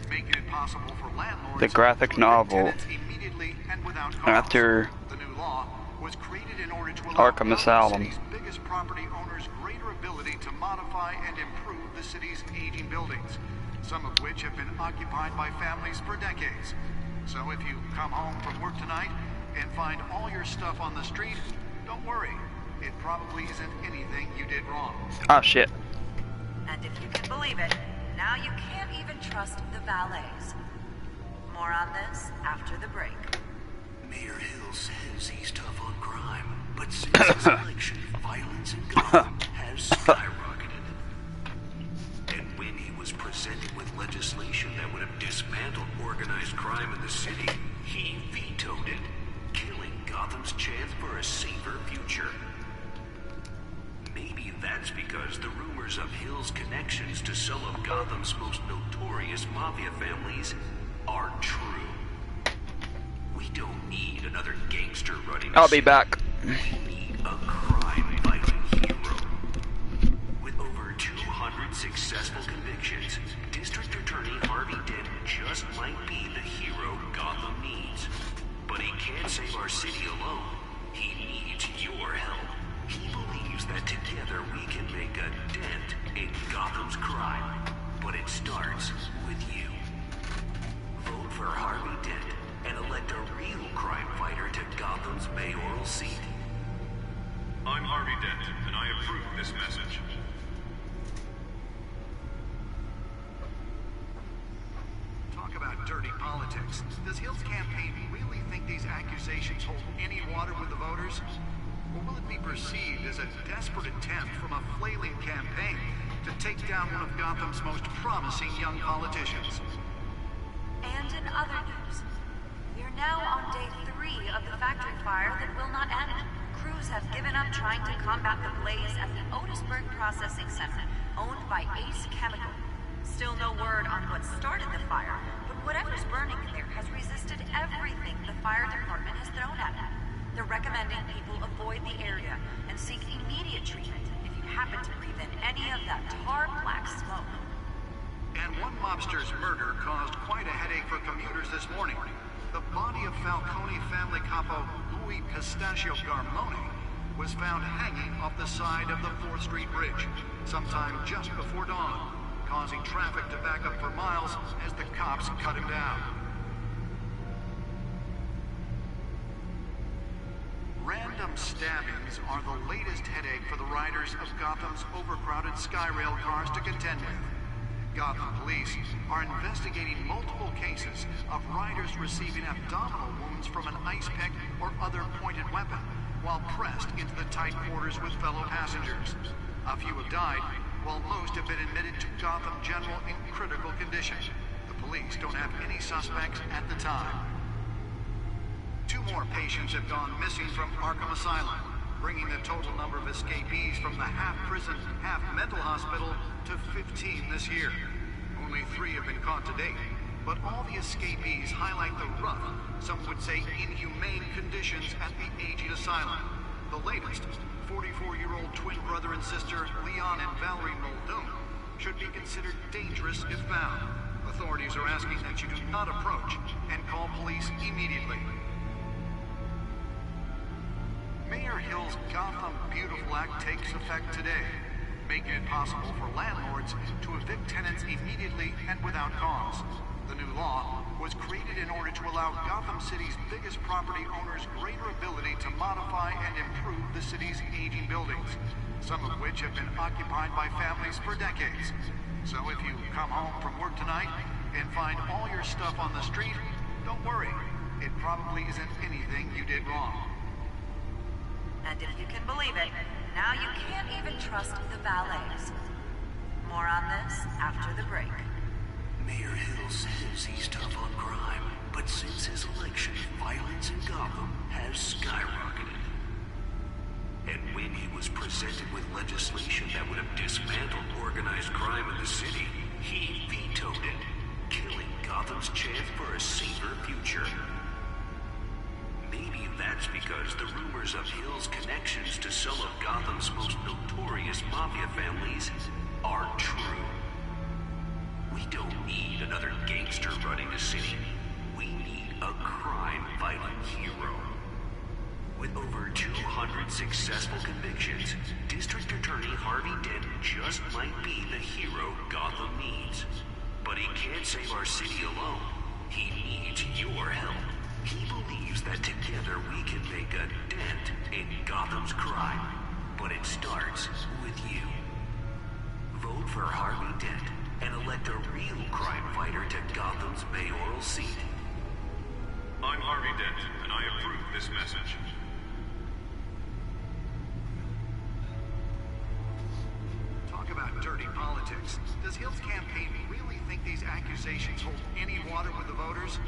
making it possible for landlords the graphic novel immediately and without cost. after The new law was created in order to allow Arkham Asylum. City's biggest property owners greater ability to modify and improve the city's aging buildings, some of which have been occupied by families for decades. So if you come home from work tonight and find all your stuff on the street, don't worry. It probably isn't anything you did wrong. Oh shit. And if you can believe it, now you can't even trust the valets. More on this after the break. Mayor Hill says he's tough on crime, but since his election, violence in Gotham has skyrocketed. And when he was presented with legislation that would have dismantled organized crime in the city, he vetoed it, killing Gotham's chance for a safer future. Maybe that's because the rumors of Hill's connections to some of Gotham's most notorious mafia families are true. We don't need another gangster running. I'll be back. We need a crime-fighting hero. With over 200 successful convictions, District Attorney Harvey Dent just might be the hero Gotham needs. But he can't save our city alone. He needs your help. He believes that together we can make a dent in Gotham's crime. But it starts with you. Vote for Harvey Dent and elect a real crime fighter to Gotham's mayoral seat. I'm Harvey Dent, and I approve this message. Talk about dirty politics. Does Hill's campaign really think these accusations hold any water with the voters? Or will it be perceived as a desperate attempt from a flailing campaign to take down one of Gotham's most promising young politicians? And in other news, we're now on day 3 of the factory fire that will not end. Crews have given up trying to combat the blaze at the Otisburg Processing Center, owned by Ace Chemical. Still no word on what started the fire, but whatever's burning there has resisted everything the fire department has thrown at it. They're recommending people avoid the area and seek immediate treatment if you happen to breathe in any of that tar black smoke. And one mobster's murder caused quite a headache for commuters this morning. The body of Falcone family capo Louis Pistachio Garmone was found hanging off the side of the 4th Street Bridge sometime just before dawn, causing traffic to back up for miles as the cops cut him down. Random stabbings are the latest headache for the riders of Gotham's overcrowded Skyrail cars to contend with. Gotham police are investigating multiple cases of riders receiving abdominal wounds from an ice pick or other pointed weapon while pressed into the tight quarters with fellow passengers. A few have died, while most have been admitted to Gotham General in critical condition. The police don't have any suspects at the time. 2 more patients have gone missing from Arkham Asylum, bringing the total number of escapees from the half-prison, half-mental hospital to 15 this year. Only 3 have been caught to date, but all the escapees highlight the rough, some would say inhumane conditions at the aging asylum. The latest, 44-year-old twin brother and sister Leon and Valerie Muldoon, should be considered dangerous if found. Authorities are asking that you do not approach and call police immediately. Mayor Hill's Gotham Beautiful Act takes effect today, making it possible for landlords to evict tenants immediately and without cause. The new law was created in order to allow Gotham City's biggest property owners greater ability to modify and improve the city's aging buildings, some of which have been occupied by families for decades. So if you come home from work tonight and find all your stuff on the street, don't worry. It probably isn't anything you did wrong. And if you can believe it, now you can't even trust the valets. More on this after the break. Mayor Hill says he's tough on crime, but since his election, violence in Gotham has skyrocketed. And when he was presented with legislation that would have dismantled organized crime in the city, he vetoed it, killing Gotham's chance for a safer future. Maybe that's because the rumors of Hill's connections to some of Gotham's most notorious mafia families are true. We don't need another gangster running the city. We need a crime-fighting hero. With over 200 successful convictions, District Attorney Harvey Dent just might be the hero Gotham needs. But he can't save our city alone. He needs your help. He believes that together we can make a dent in Gotham's crime. But it starts with you. Vote for Harvey Dent and elect a real crime fighter to Gotham's mayoral seat. I'm Harvey Dent, and I approve this message. Talk about dirty politics. Does Hill's campaign really think these accusations hold any water with the voters?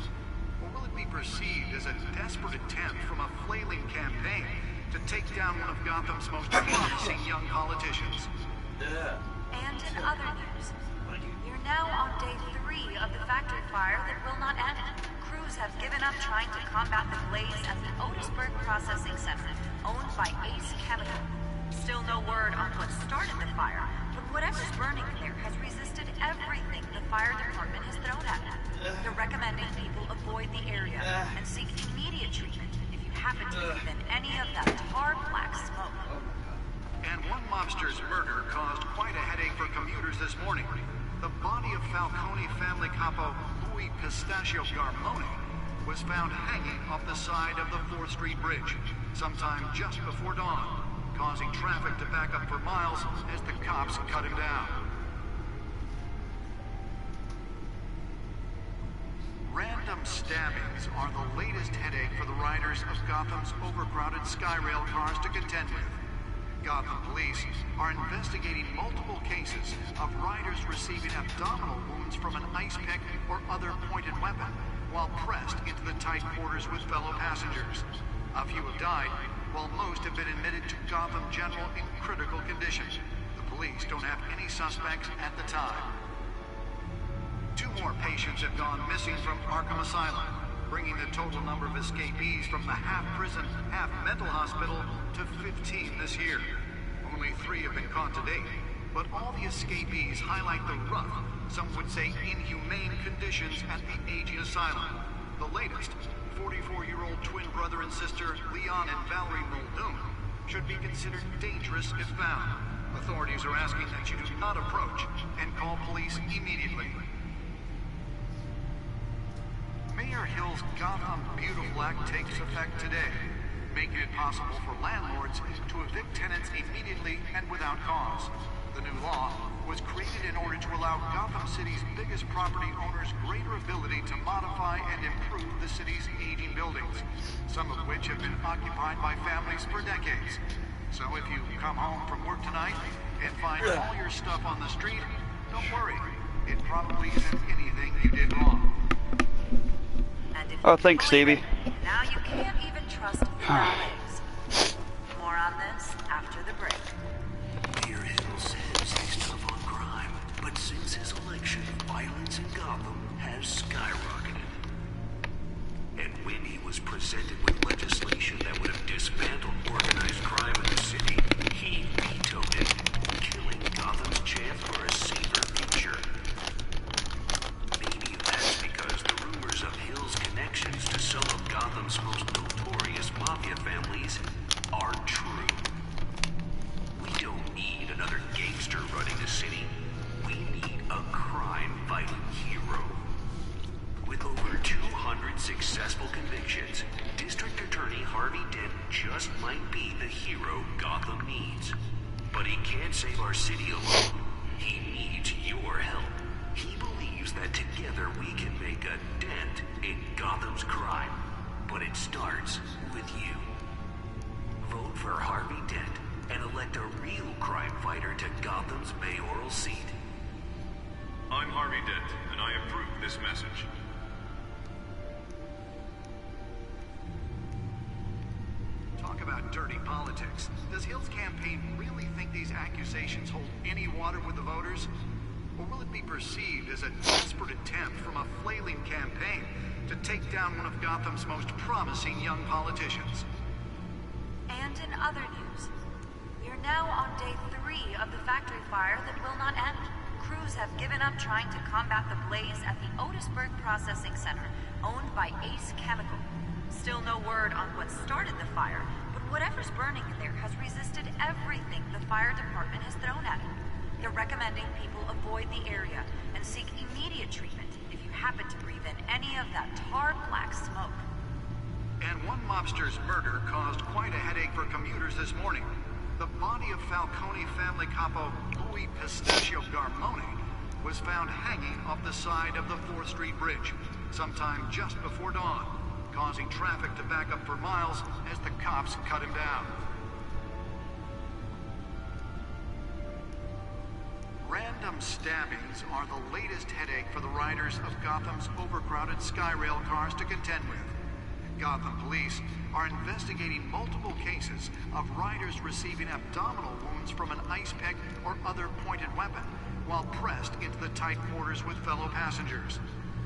Or will it be perceived as a desperate attempt from a flailing campaign to take down one of Gotham's most promising young politicians? And in other news, you're now on day 3 of the factory fire that will not end. Crews have given up trying to combat the blaze at the Otisburg Processing Center, owned by Ace Chemical. Still no word on what started the fire, but whatever's burning there has resisted everything the fire department has thrown at it. They're recommending people avoid the area and seek immediate treatment if you happen to breathe in any of that tar black smoke. And one mobster's murder caused quite a headache for commuters this morning. The body of Falcone family capo Louis Pistachio Garmone was found hanging off the side of the 4th Street Bridge sometime just before dawn, causing traffic to back up for miles as the cops cut him down. Random stabbings are the latest headache for the riders of Gotham's overcrowded Skyrail cars to contend with. Gotham police are investigating multiple cases of riders receiving abdominal wounds from an ice pick or other pointed weapon while pressed into the tight quarters with fellow passengers. A few have died, while most have been admitted to Gotham General in critical condition. The police don't have any suspects at the time. 2 more patients have gone missing from Arkham Asylum, bringing the total number of escapees from the half-prison, half-mental hospital to 15 this year. Only 3 have been caught to date, but all the escapees highlight the rough, some would say inhumane conditions at the aging asylum. The latest, 44-year-old twin brother and sister Leon and Valerie Muldoon, should be considered dangerous if found. Authorities are asking that you do not approach and call police immediately. Mayor Hill's Gotham Beautiful Act takes effect today, making it possible for landlords to evict tenants immediately and without cause. The new law was created in order to allow Gotham City's biggest property owners greater ability to modify and improve the city's aging buildings, some of which have been occupied by families for decades. So if you come home from work tonight and find all your stuff on the street, don't worry. It probably isn't anything you did wrong. Oh, thanks, Stevie. Now you can't even trust the valets. More on this after the break. Mayor Hill says he's tough on crime, but since his election, violence in Gotham has skyrocketed. And when he was presented with legislation that would have dismantled organized crime in the city, he vetoed it, killing Gotham's chance for a safer future. Maybe that's because the rumors of Hill's connections to some of Gotham's most notorious mafia families are true. We don't need another gangster running the city. We need a crime-fighting hero. With over 200 successful convictions, District Attorney Harvey Dent just might be the hero Gotham needs. But he can't save our city alone. He needs your help. He believes that together we can make a dent in Gotham's crime. But it starts with you. Vote for Harvey Dent and elect a real crime fighter to Gotham's mayoral seat. I'm Harvey Dent, and I approve this message. Talk about dirty politics. Does Hill's campaign really think these accusations hold any water with the voters? Or will it be perceived as a desperate attempt from a flailing campaign to take down one of Gotham's most promising young politicians? And in other news, we're now on day 3 of the factory fire that will not end. Crews have given up trying to combat the blaze at the Otisburg Processing Center, owned by Ace Chemical. Still no word on what started the fire, but whatever's burning in there has resisted everything the fire department has thrown at it. They're recommending people avoid the area and seek immediate treatment if you happen to breathe in any of that tar black smoke. And one mobster's murder caused quite a headache for commuters this morning. The body of Falcone family capo Louis Pistachio Garmone was found hanging off the side of the 4th Street Bridge sometime just before dawn, causing traffic to back up for miles as the cops cut him down. Random stabbings are the latest headache for the riders of Gotham's overcrowded Skyrail cars to contend with. Gotham police are investigating multiple cases of riders receiving abdominal wounds from an ice pick or other pointed weapon while pressed into the tight quarters with fellow passengers.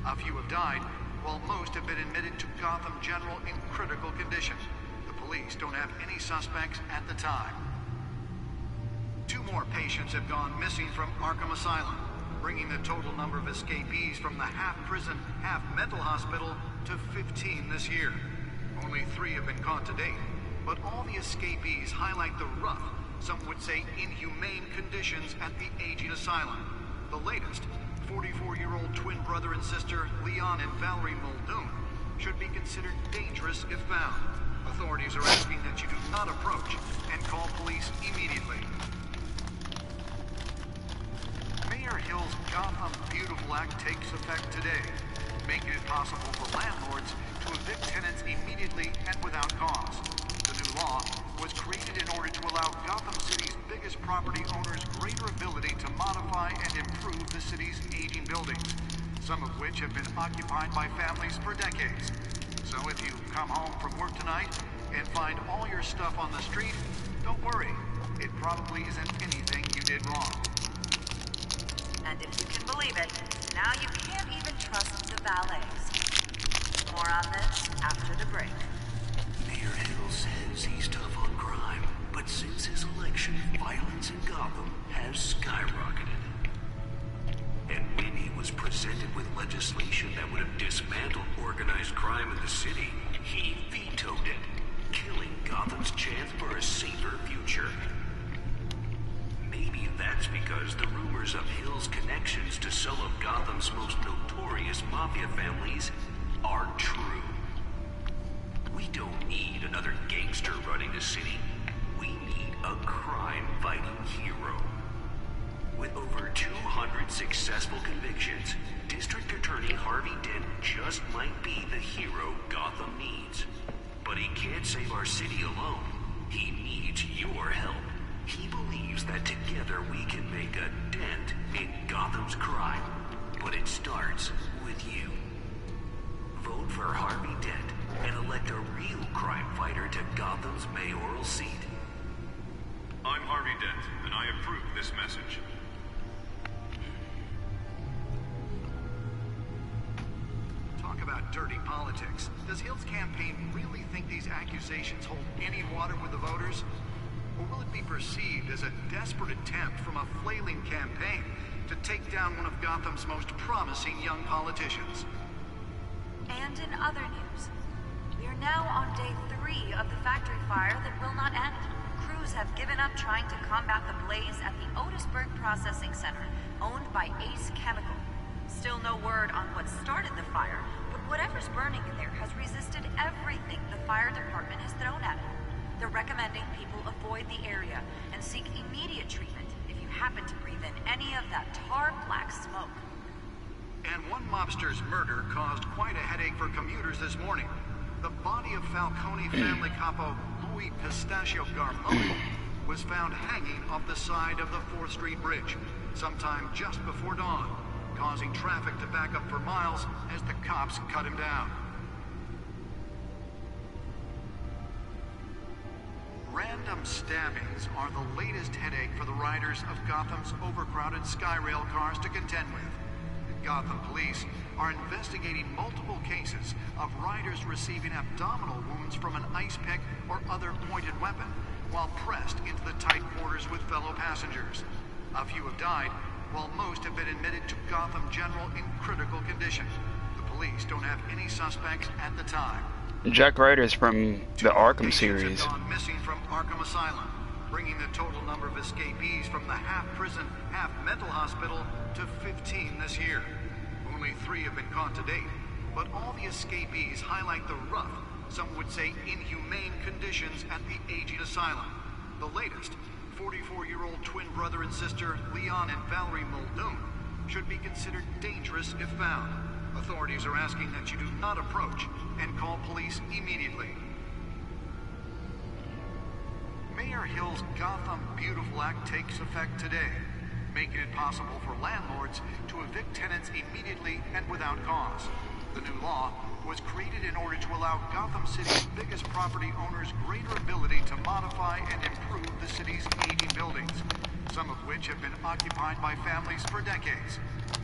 A few have died, while most have been admitted to Gotham General in critical condition. The police don't have any suspects at the time. 2 more patients have gone missing from Arkham Asylum, bringing the total number of escapees from the half-prison, half-mental hospital to 15 this year. Only 3 have been caught to date, but all the escapees highlight the rough, some would say inhumane conditions at the aging asylum. The latest, 44-year-old twin brother and sister Leon and Valerie Muldoon, should be considered dangerous if found. Authorities are asking that you do not approach and call police immediately. Mayor Hill's Gotham Beautiful Act takes effect today, making it possible for landlords to evict tenants immediately and without cause. The new law was created in order to allow Gotham City's biggest property owners greater ability to modify and improve the city's aging buildings, some of which have been occupied by families for decades. So if you come home from work tonight and find all your stuff on the street, don't worry. It probably isn't anything you did wrong. And if you can believe it, now you can't even trust the valets. More on this after the break. Mayor Hill says he's tough on crime, but since his election, violence in Gotham has skyrocketed. And when he was presented with legislation that would have dismantled organized crime in the city, he vetoed it, killing Gotham's chance for a safer future. Maybe that's because the rumors of Hill's connections to some of Gotham's most notorious mafia families are true. We don't need another gangster running the city. We need a crime-fighting hero. With over 200 successful convictions, District Attorney Harvey Dent just might be the hero Gotham needs. But he can't save our city alone. He needs your help. He believes that together we can make a dent in Gotham's crime. But it starts with you. Vote for Harvey Dent and elect a real crime fighter to Gotham's mayoral seat. I'm Harvey Dent, and I approve this message. Talk about dirty politics. Does Hill's campaign really think these accusations hold any water with the voters? Or will it be perceived as a desperate attempt from a flailing campaign to take down one of Gotham's most promising young politicians? And in other news, we are now on day 3 of the factory fire that will not end. Crews have given up trying to combat the blaze at the Otisburg Processing Center, owned by Ace Chemical. Still no word on what started the fire, but whatever's burning in there has resisted everything the fire department has thrown at it. They're recommending people avoid the area and seek immediate treatment if you happen to breathe in any of that tar black smoke. And one mobster's murder caused quite a headache for commuters this morning. The body of Falcone family capo Louis Pistachio Garmoni was found hanging off the side of the 4th Street Bridge sometime just before dawn, causing traffic to back up for miles as the cops cut him down. Random stabbings are the latest headache for the riders of Gotham's overcrowded Skyrail cars to contend with. Gotham police are investigating multiple cases of riders receiving abdominal wounds from an ice pick or other pointed weapon while pressed into the tight quarters with fellow passengers. A few have died, while most have been admitted to Gotham General in critical condition. The police don't have any suspects at the time. Jack Ryder's from the Arkham series. Have gone missing from Arkham Asylum, bringing the total number of escapees from the half-prison, half-mental hospital to 15 this year. Only 3 have been caught to date, but all the escapees highlight the rough, some would say inhumane conditions at the aging asylum. The latest, 44-year-old twin brother and sister Leon and Valerie Muldoon, should be considered dangerous if found. Authorities are asking that you do not approach and call police immediately. Mayor Hill's Gotham Beautiful Act takes effect today, making it possible for landlords to evict tenants immediately and without cause. The new law was created in order to allow Gotham City's biggest property owners greater ability to modify and improve the city's aging buildings, some of which have been occupied by families for decades.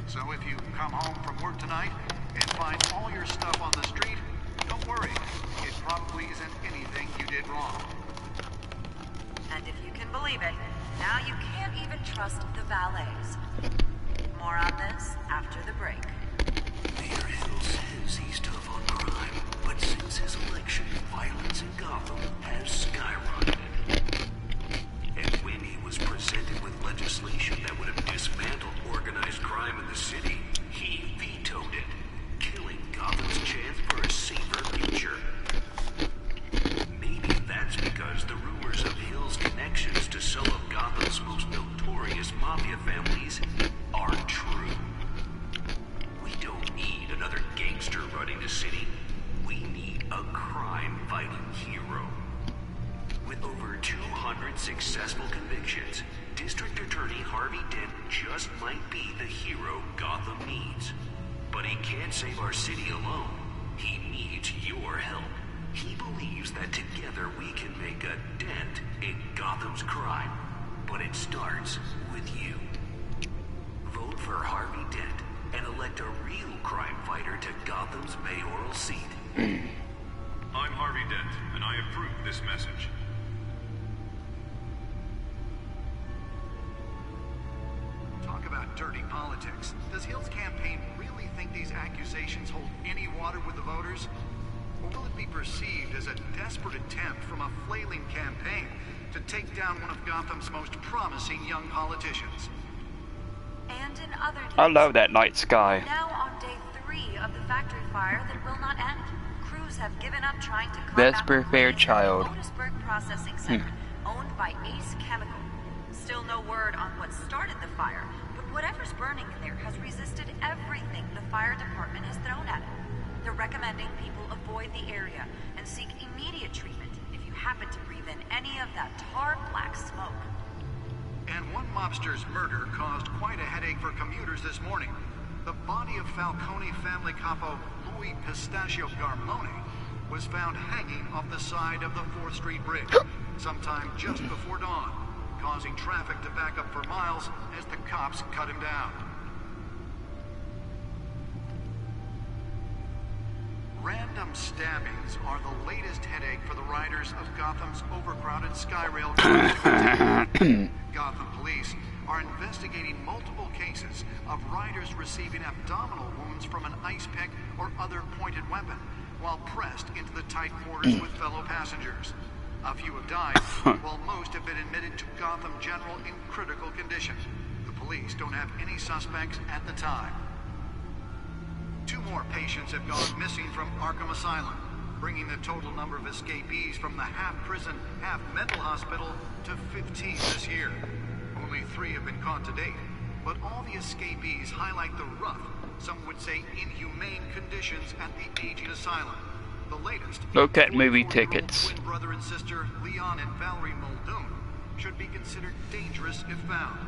So if you come home from work tonight and find all your stuff on the street, don't worry. It probably isn't anything you did wrong. And if you can believe it, now you can't even trust the valets. More on this after the break. Mayor Hill says he's tough on crime, but since his election, violence in Gotham has skyrocketed. And when he was presented with legislation that would have dismantled organized crime in the city, he vetoed it, killing Gotham's chance for a safer future. Maybe that's because the rumors of Hill's connections to some of Gotham's most notorious mafia families are true. We don't need another gangster running the city. We need a crime-fighting hero. With over 200 successful convictions, District Attorney Harvey Dent just might be the hero Gotham needs. But But he can't save our city alone. He needs your help. He believes that together we can make a dent in Gotham's crime. But it starts with you. Vote for Harvey Dent and elect a real crime fighter to Gotham's mayoral seat. I'm Harvey Dent, and I approve this message. Talk about dirty politics. Does Hill's campaign really think these accusations hold any water with the voters? Or will it be perceived as a desperate attempt from a flailing campaign to take down one of Gotham's most promising young politicians? And in other news, I love that night sky. now on day 3 of the factory fire that will not end. Crews have given up trying to Best combat the prepared blaze at child. the Otisburg Processing Center, owned by Ace Chemical. Still no word on what started the fire, but whatever's burning in there has resisted everything the fire department has thrown at it. They're recommending people avoid the area and seek immediate treatment if you happen to breathe in any of that tar black smoke. And one mobster's murder caused quite a headache for commuters this morning. The body of Falcone family capo Louis Pistachio Carmine was found hanging off the side of the 4th Street Bridge sometime just before dawn, causing traffic to back up for miles as the cops cut him down. Random stabbings are the latest headache for the riders of Gotham's overcrowded Skyrail cars. Gotham police are investigating multiple cases of riders receiving abdominal wounds from an ice pick or other pointed weapon while pressed into the tight quarters with fellow passengers. A few have died, while most have been admitted to Gotham General in critical condition. The police don't have any suspects at the time. 2 more patients have gone missing from Arkham Asylum, bringing the total number of escapees from the half-prison, half-mental hospital to 15 this year. Only 3 have been caught to date, but all the escapees highlight the rough, some would say inhumane conditions at the aging asylum. The latest, Look at movie tickets. twin brother and sister Leon and Valerie Muldoon should be considered dangerous if found.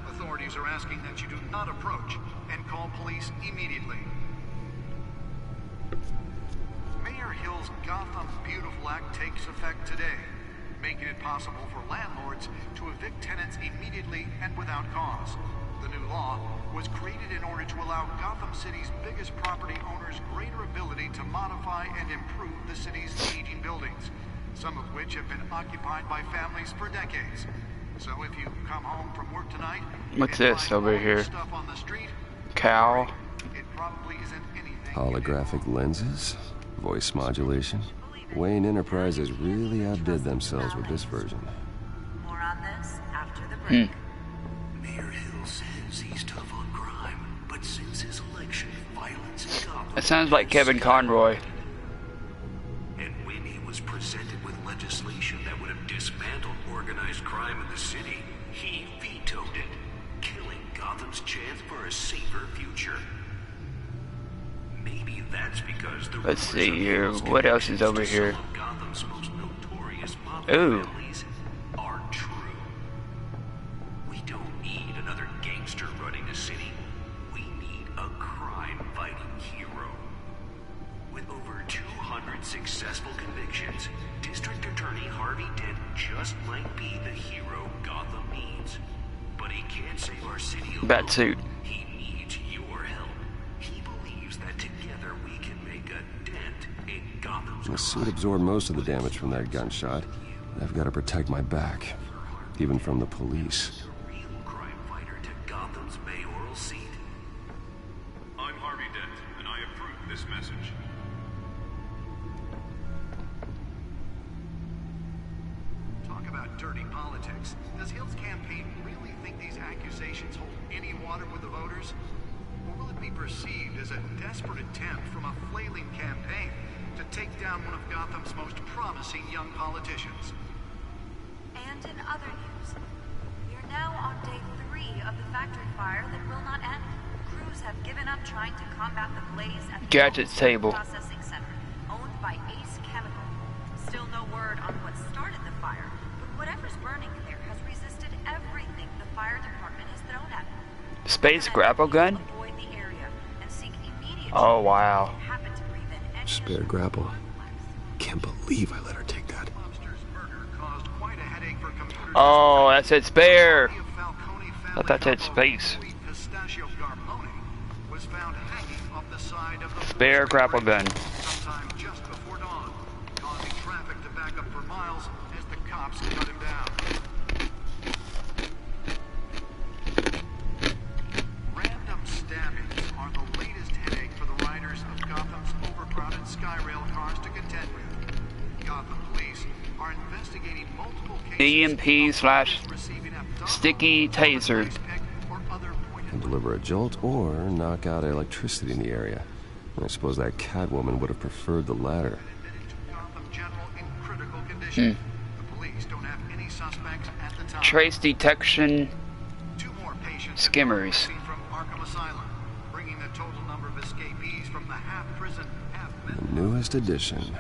Authorities are asking that you do not approach and call police immediately. Mayor Hill's Gotham Beautiful Act takes effect today, making it possible for landlords to evict tenants immediately and without cause. The new law was created in order to allow Gotham City's biggest property owners greater ability to modify and improve the city's aging buildings, some of which have been occupied by families for decades. So if you come home from work tonight, What's this over here? stuff on the street, Cow. it probably isn't anything. Holographic lenses? Voice modulation? Wayne Enterprises really outdid themselves with this version. More on this after the break. Mayor Hill says he's tough on crime, but since his election, violence in Gotham That sounds like Kevin Conroy. And when he was presented with legislation that would have dismantled organized crime in the city, he vetoed it, killing Gotham's chance for a safer future. Maybe that's because the Let's see here. What else is over here? Gotham's most notorious mafia Ooh. families are true. We don't need another gangster running the city. We need a crime-fighting hero. With over 200 successful convictions, District Attorney Harvey Dent just might be the hero Gotham needs. But he can't save our city alone. Batsuit. He needs your help. He believes that together we can make a dent in Gotham's The suit absorbed most of the damage from that gunshot. I've got to protect my back, even from the police. a real crime fighter to Gotham's mayoral seat. I'm Harvey Dent, and I approve this message. Talk about dirty politics. Does Hill's campaign really think these accusations hold any water with the voters? Or will it be perceived as a desperate attempt from a flailing campaign to take down one of Gotham's most promising young politicians? And in other news, we are now on day 3 of the factory fire that will not end. Crews have given up trying to combat the blaze at the Gadgets Otisburg table. Processing Center, owned by Ace Chemical. Still no word on what started the fire, but whatever's burning in there has resisted everything the fire department has thrown at it. Space grapple gun? Avoid the area and seek immediate Oh, wow. Spare grapple. Can't believe I let her take that. Oh, that said spare. I thought that said space. Spare grapple gun. Sometime just before dawn, causing traffic to back up for miles as the cops cut him down. Random stabbings are the latest headache for the riders of Gotham's overcrowded Skyrail cars to contend with. Gotham police are investigating multiple cases EMP/sticky taser. Can deliver a jolt or knock out electricity in the area. I suppose that Catwoman would have preferred the latter. Hmm. Trace detection skimmers. The newest edition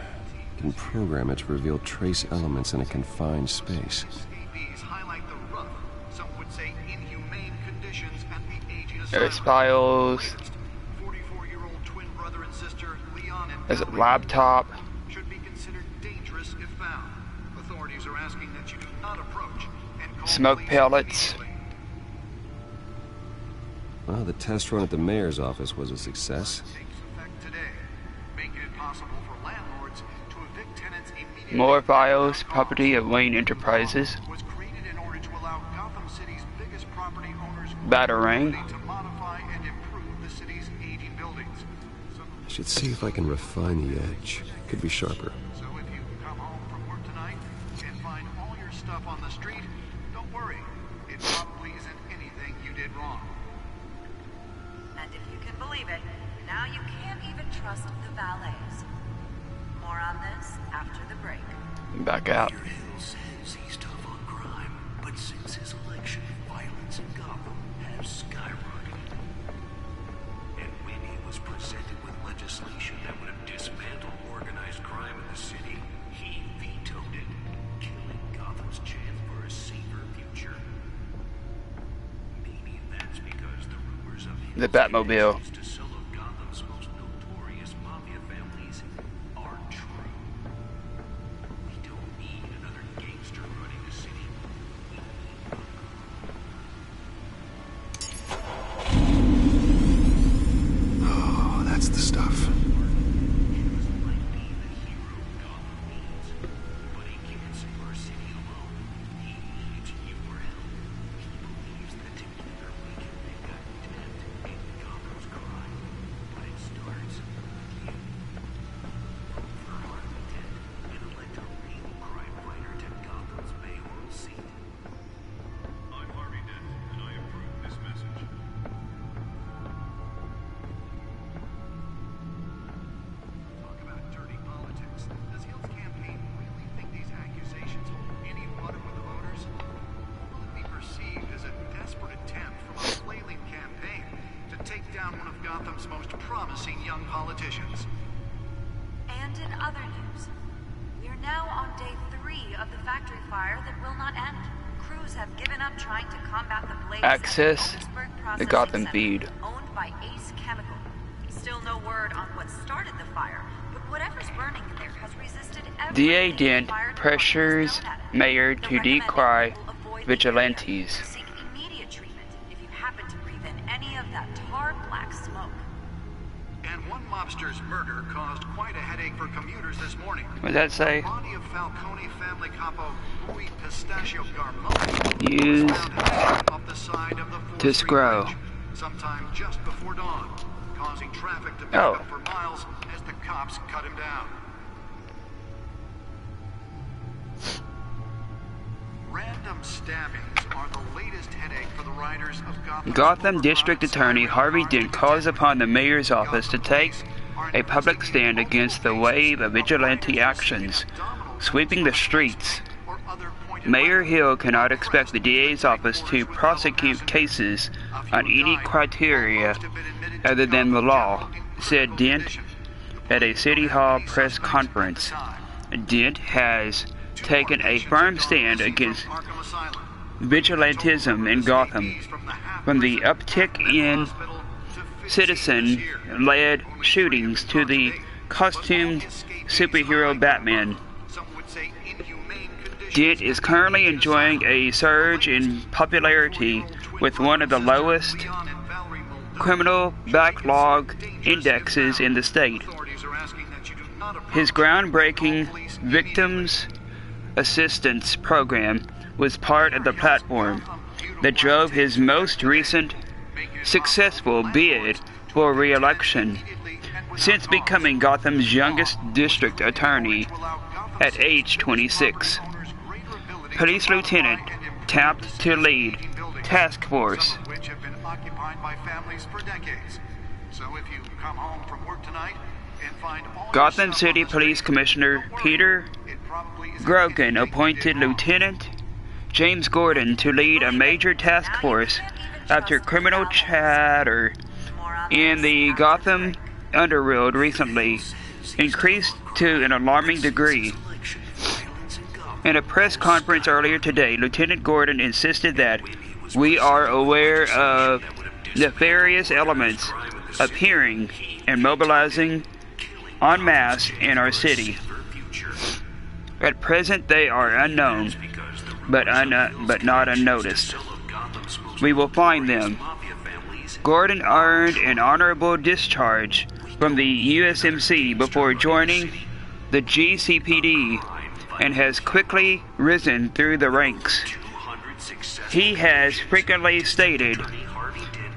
can program it to reveal trace elements in a confined space. There's files. There's a laptop. Should be considered dangerous if found. Authorities are asking that you do not approach and call Smoke police pellets. Well, the test run at the mayor's office was a success. More files, property of Wayne Enterprises. Batarang. I should see if I can refine the edge. Could be sharper. So if you come home from work tonight and find all your stuff on the street, don't worry. It probably isn't anything you did wrong. And if you can believe it, now you can't even trust the valets. More on this after the break. Back out. Hill says he's tough on crime, but since his election, violence in Gotham has skyrocketed. And when he was presented with legislation that would have dismantled organized crime in the city, he vetoed it, killing Gotham's chance for a safer future. Maybe that's because the rumors of him The Batmobile. to some of Gotham's most notorious mafia families are true. We don't need another gangster running the city. Oh, that's the stuff. Gotham's most promising young politicians. And in other news, we're now on day 3 of the factory fire that will not end. Crews have given up trying to combat the blaze. Access the Gotham Center, feed. owned by Ace Chemical. Still no word on what started the fire, but whatever's burning in there has resisted everything. DA Dent pressures mayor to decry vigilantes. Seek immediate treatment if you happen to breathe in any of that tar black smoke. And one mobster's murder caused quite a headache for commuters this morning. What does that say? The body of Falcone family capo Louis Pistachio Garmone Use was found off the side of the 4th to Street scroll. Bridge sometime just before dawn, causing traffic to back up for miles as the cops cut him down. Random stabbings are the latest headache for the riders of Gotham District Attorney Harvey Dent calls upon the mayor's office to take a public stand against the wave of vigilante actions sweeping the streets. Mayor Hill cannot expect the DA's office to prosecute cases on any criteria other than the law, said Dent at a City Hall press conference. Dent has taken a firm stand against vigilantism in Gotham, from the uptick in citizen-led shootings to the costumed superhero Batman. Dent is currently enjoying a surge in popularity with one of the lowest criminal backlog indexes in the state. His groundbreaking Victims Assistance Program was part of the platform that drove his most recent successful bid for re-election. Since becoming Gotham's youngest district attorney at age 26, Police Lieutenant tapped to lead task force. Gotham City Police Commissioner Peter Grogan appointed Lieutenant James Gordon to lead a major task force after criminal chatter in the Gotham underworld recently increased to an alarming degree. In a press conference earlier today, Lieutenant Gordon insisted that we are aware of nefarious elements appearing and mobilizing en masse in our city. At present, they are unknown, but not unnoticed. We will find them. Gordon earned an honorable discharge from the USMC before joining the GCPD and has quickly risen through the ranks. He has frequently stated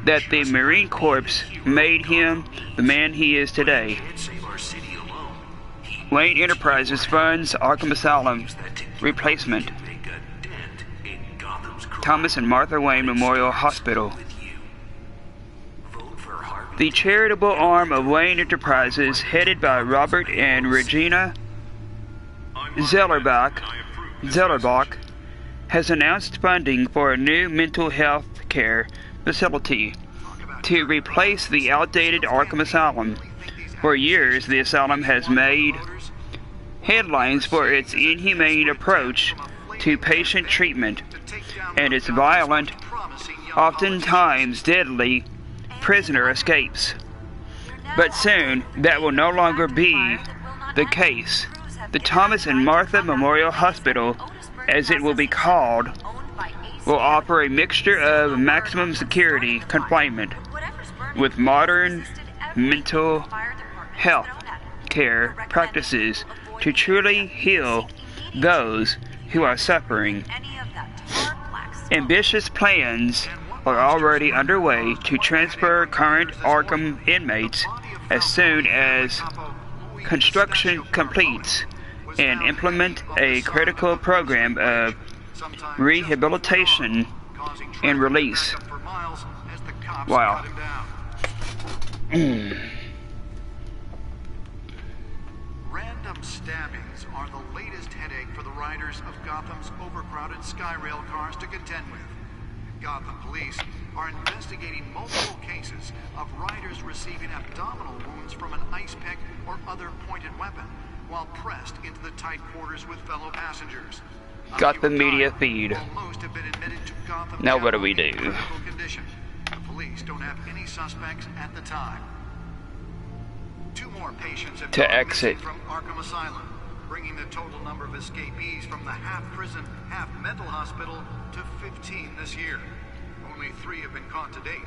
that the Marine Corps made him the man he is today. Wayne Enterprises funds Arkham Asylum replacement. Thomas and Martha Wayne Memorial Hospital. The charitable arm of Wayne Enterprises, headed by Robert and Regina Zellerbach, has announced funding for a new mental health care facility to replace the outdated Arkham Asylum. For years, the asylum has made headlines for its inhumane approach to patient treatment and its violent, oftentimes deadly, prisoner escapes. But soon, that will no longer be the case. The Thomas and Martha Memorial Hospital, as it will be called, will offer a mixture of maximum security confinement with modern mental health care practices to truly heal those who are suffering. Ambitious plans are already underway to transfer current Arkham inmates as soon as construction completes and implement a critical program of rehabilitation and release. Wow. Random stabbings are the latest headache for the riders of Gotham's overcrowded Skyrail cars to contend with. Gotham police are investigating multiple cases of riders receiving abdominal wounds from an ice pick or other pointed weapon while pressed into the tight quarters with fellow passengers. Gotham media feed. Now what do we do? The police don't have any suspects at the time. 2 more patients have to exit from Arkham Asylum, bringing the total number of escapees from the half-prison, half-mental hospital to 15 this year. Only 3 have been caught to date,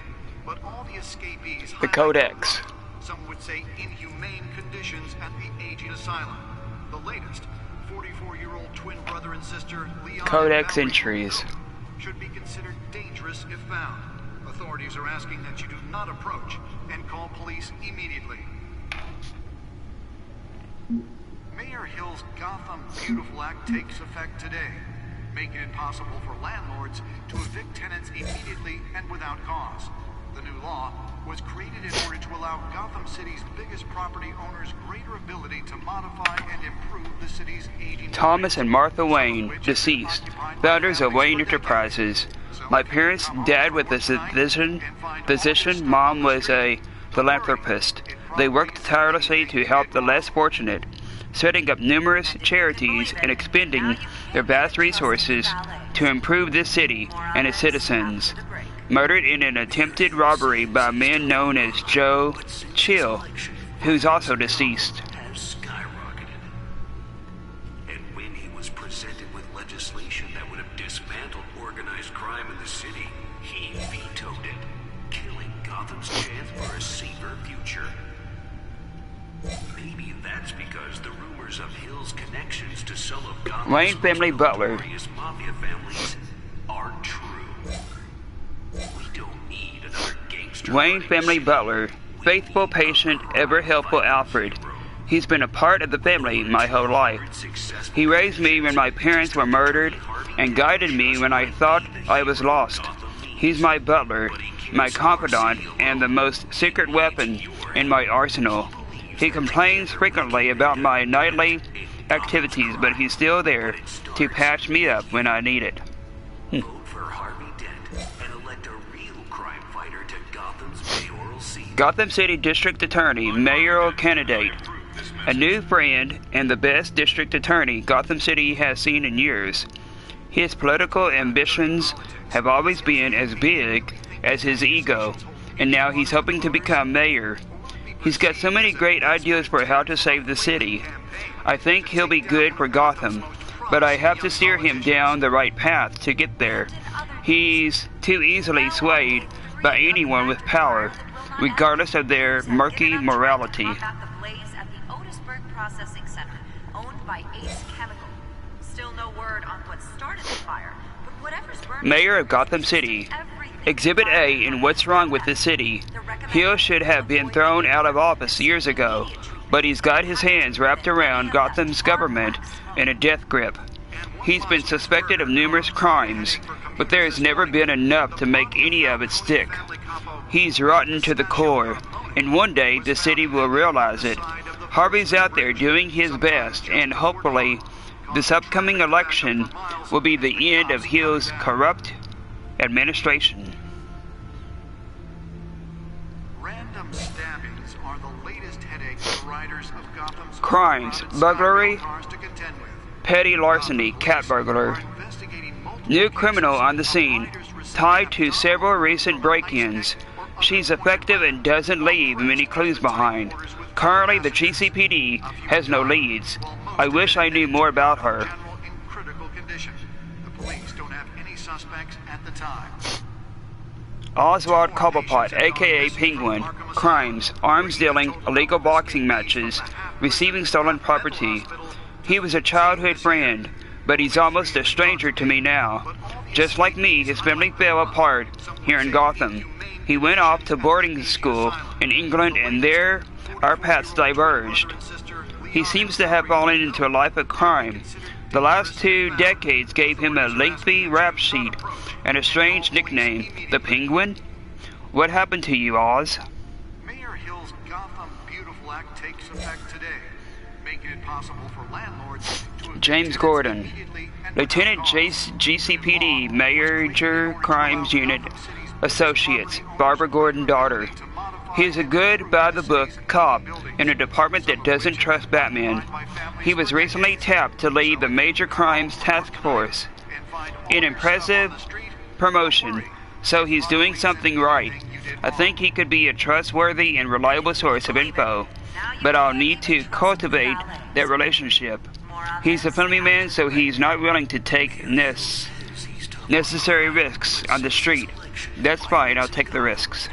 but all the escapees... The Codex. Some would say inhumane conditions at the aging asylum. The latest, 44-year-old twin brother and sister Leon Codex entries should be considered dangerous if found. Authorities are asking that you do not approach and call police immediately. Mayor Hill's Gotham Beautiful Act takes effect today, making it possible for landlords to evict tenants immediately and without cause. The new law was created in order to allow Gotham City's biggest property owners greater ability to modify and improve the city's aging... Thomas and Martha Wayne, deceased, founders of Wayne Enterprises. My parents, dad was a physician, mom was a philanthropist. They worked tirelessly to help the less fortunate, setting up numerous charities and expending their vast resources to improve this city and its citizens. murdered in an attempted robbery by men known as Joe Chill, who's also deceased. Has skyrocketed. And when he was presented with legislation that would have dismantled organized crime in the city, he vetoed it, killing Gotham's chance for a safer future. Maybe that's because the rumors of Hill's connections to some of Gotham's Wayne Family Butler. notorious mafia families are true. We don't need another gangster. Wayne Family Butler, faithful, patient, ever helpful Alfred. He's been a part of the family my whole life. He raised me when my parents were murdered and guided me when I thought I was lost. He's my butler, my confidant, and the most secret weapon in my arsenal. He complains frequently about my nightly activities, but he's still there to patch me up when I need it. Vote for Harvey Dent and elect a real crime fighter to Gotham's mayoral seat. Gotham City District Attorney, mayoral candidate. A new friend and the best district attorney Gotham City has seen in years. His political ambitions have always been as big as his ego, and now he's hoping to become mayor. He's got so many great ideas for how to save the city. I think he'll be good for Gotham, but I have to steer him down the right path to get there. He's too easily swayed by anyone with power, regardless of their murky morality. Processing Center, owned by Ace Chemical. Still no word on what started the fire, but whatever's burning... Mayor of Gotham City. Exhibit A in What's Wrong with the City. Hill should have been thrown out of office years ago, but he's got his hands wrapped around Gotham's government in a death grip. He's been suspected of numerous crimes, but there has never been enough to make any of it stick. He's rotten to the core, and one day the city will realize it. Harvey's out there doing his best, and hopefully this upcoming election will be the end of Hill's corrupt administration. Random stabbings are the latest headache for riders of Gotham's Crimes, burglary, cars to contend with. petty larceny, cat burglar. New criminal on the scene, tied to several recent break-ins. She's effective and doesn't leave many clues behind. Currently, the GCPD has no leads. I wish I knew more about her. In critical condition. The police don't have any suspects at the time. Oswald Cobblepot, aka Penguin. Crimes, arms dealing, illegal boxing matches, receiving stolen property. He was a childhood friend, but he's almost a stranger to me now. Just like me, his family fell apart here in Gotham. He went off to boarding school in England, and there our paths diverged. He seems to have fallen into a life of crime. The last 2 decades gave him a lengthy rap sheet and a strange nickname, the Penguin. What happened to you, Oz? Mayor Hill's Gotham Beautiful Act takes effect today, making it possible for landlords to James Gordon, Lieutenant GCPD, Major Crimes Unit Associates, Barbara Gordon daughter. He is a good, by-the-book cop in a department that doesn't trust Batman. He was recently tapped to lead the Major Crimes Task Force. An impressive promotion, so he's doing something right. I think he could be a trustworthy and reliable source of info, but I'll need to cultivate that relationship. He's a family man, so he's not willing to take necessary risks on the street. That's fine, I'll take the risks.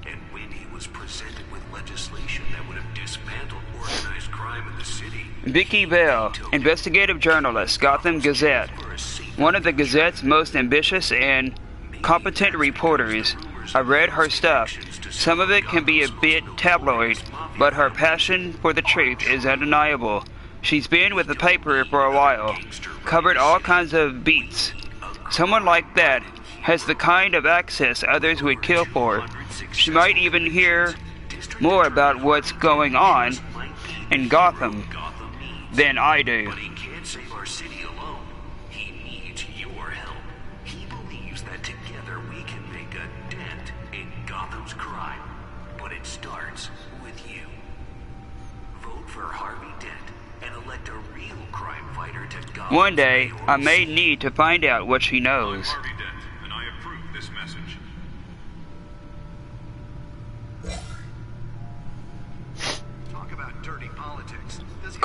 And when he was presented with legislation that would have dismantled organized crime in the city, Vicky Bell, investigative journalist, Gotham Gazette. One of the Gazette's most ambitious and competent reporters. I've read her stuff. Some of it can be a bit tabloid, but her passion for the truth is undeniable. She's been with the paper for a while, covered all kinds of beats. Someone like that has the kind of access others would kill for. She might even hear more about what's going on in Gotham than I do. but he can't save our city alone. He needs your help. He believes that together we can make a dent in Gotham's crime. But it starts with you. Vote for Harvey Dent and elect a real crime fighter to Gotham. One day, I may need to find out what she knows. Harvey Dent.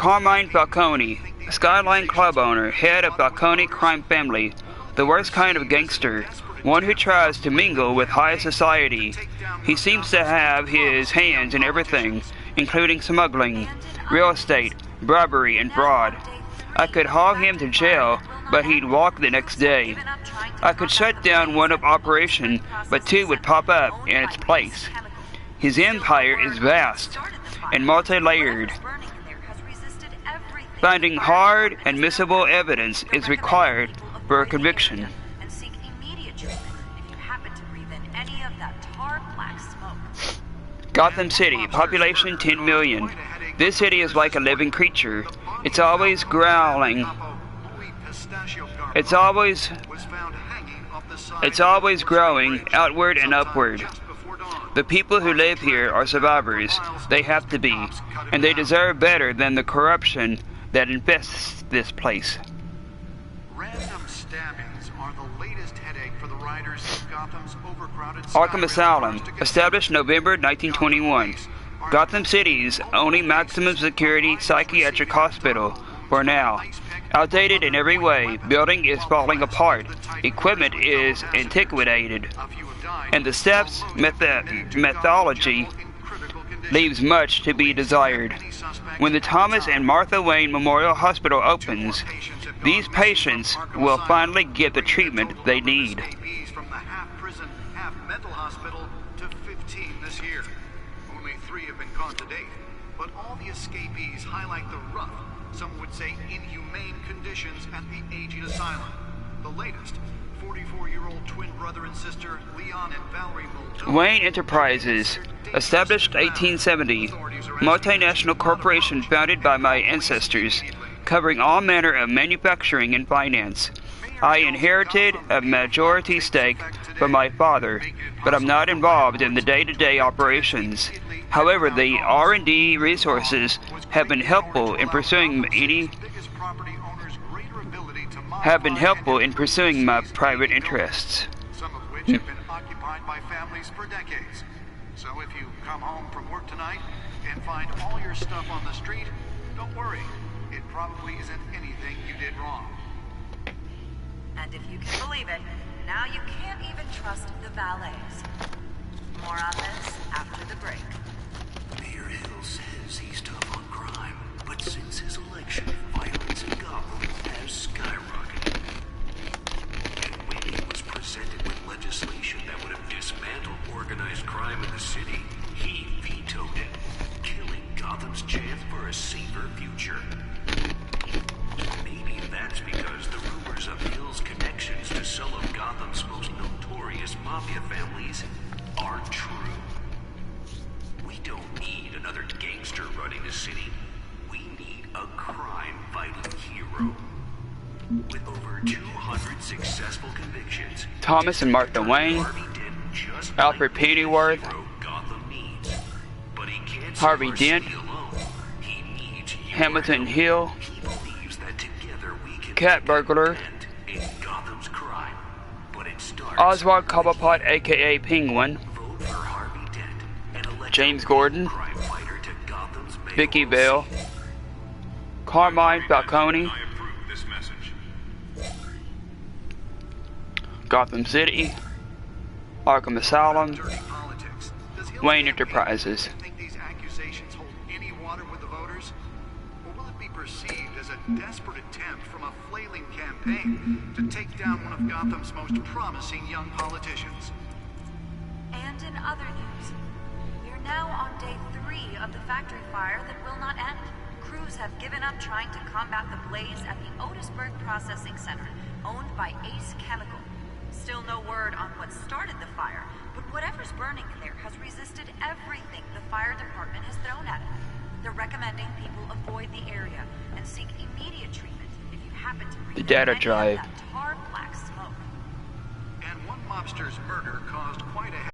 Carmine Falcone, Skyline Club owner, head of Falcone crime family, the worst kind of gangster, one who tries to mingle with high society. He seems to have his hands in everything, including smuggling, real estate, bribery, and fraud. I could haul him to jail, but he'd walk the next day. I could shut down one operation, but two would pop up in its place. His empire is vast and multi-layered. Finding hard, admissible evidence is required for a conviction. Gotham City, population 10 million. This city is like a living creature. It's always growling. It's always growing outward and upward. The people who live here are survivors. They have to be, and they deserve better than the corruption that infests this place. Random stabbings are the latest headache for the riders of Gotham's overcrowded Arkham Asylum, established November 1921. Gotham City's only maximum security psychiatric hospital for now. Outdated in every way, building is falling apart, equipment is antiquated, and the staff's methodology leaves much to be desired. When the Thomas and Martha Wayne Memorial Hospital opens, these patients will finally get the treatment they need. From the half-prison, half-mental hospital to 15 this year. Only 3 have been caught to date, but all the escapees highlight the rough, some would say inhumane conditions at the aging asylum. The latest, 44-year-old twin brother and sister Leon and Valerie Muldoon. Wayne Enterprises, established 1870, multinational corporation founded by my ancestors, covering all manner of manufacturing and finance. I inherited a majority stake from my father, but I'm not involved in the day-to-day operations. However, the R&D resources have been helpful in pursuing my private interests. Some of which have been occupied by families for decades. So if you come home from work tonight and find all your stuff on the street, don't worry. It probably isn't anything you did wrong. And if you can believe it, now you can't even trust the valets. More on this after the break. Mayor Hill says he's tough on crime, but since his election, violence in Gotham has skyrocketed. And when he was presented with legislation that would have dismantled organized crime in the city, he vetoed it, killing Gotham's chance for a safer future. Maybe that's because the rumors of Hill's connections to some of Gotham's most notorious mafia families aren't true. We don't need another gangster running the city. We need a crime-fighting hero. With over 200 successful convictions, Thomas and Martha Wayne, Alfred Pennyworth, Harvey Dent, Hamilton Hill, Cat Burglar, Oswald Cobblepot aka Penguin, James Gordon, Vicky Bell, Carmine Falcone, Gotham City, Arkham Asylum, Wayne Enterprises. Think these accusations hold any water with the voters? Or will it be perceived as a desperate attempt from a flailing campaign to take down one of Gotham's most promising young politicians? And in other news, we're now on day 3 of the factory fire that will not end. Crews have given up trying to combat the blaze at the Otisburg Processing Center, owned by Ace Chemical. Still no word on what started the fire, but whatever's burning in there has resisted everything the fire department has thrown at it. They're recommending people avoid the area and seek immediate treatment if you happen to breathe The data any drive. of that tar black smoke. And one mobster's murder caused quite a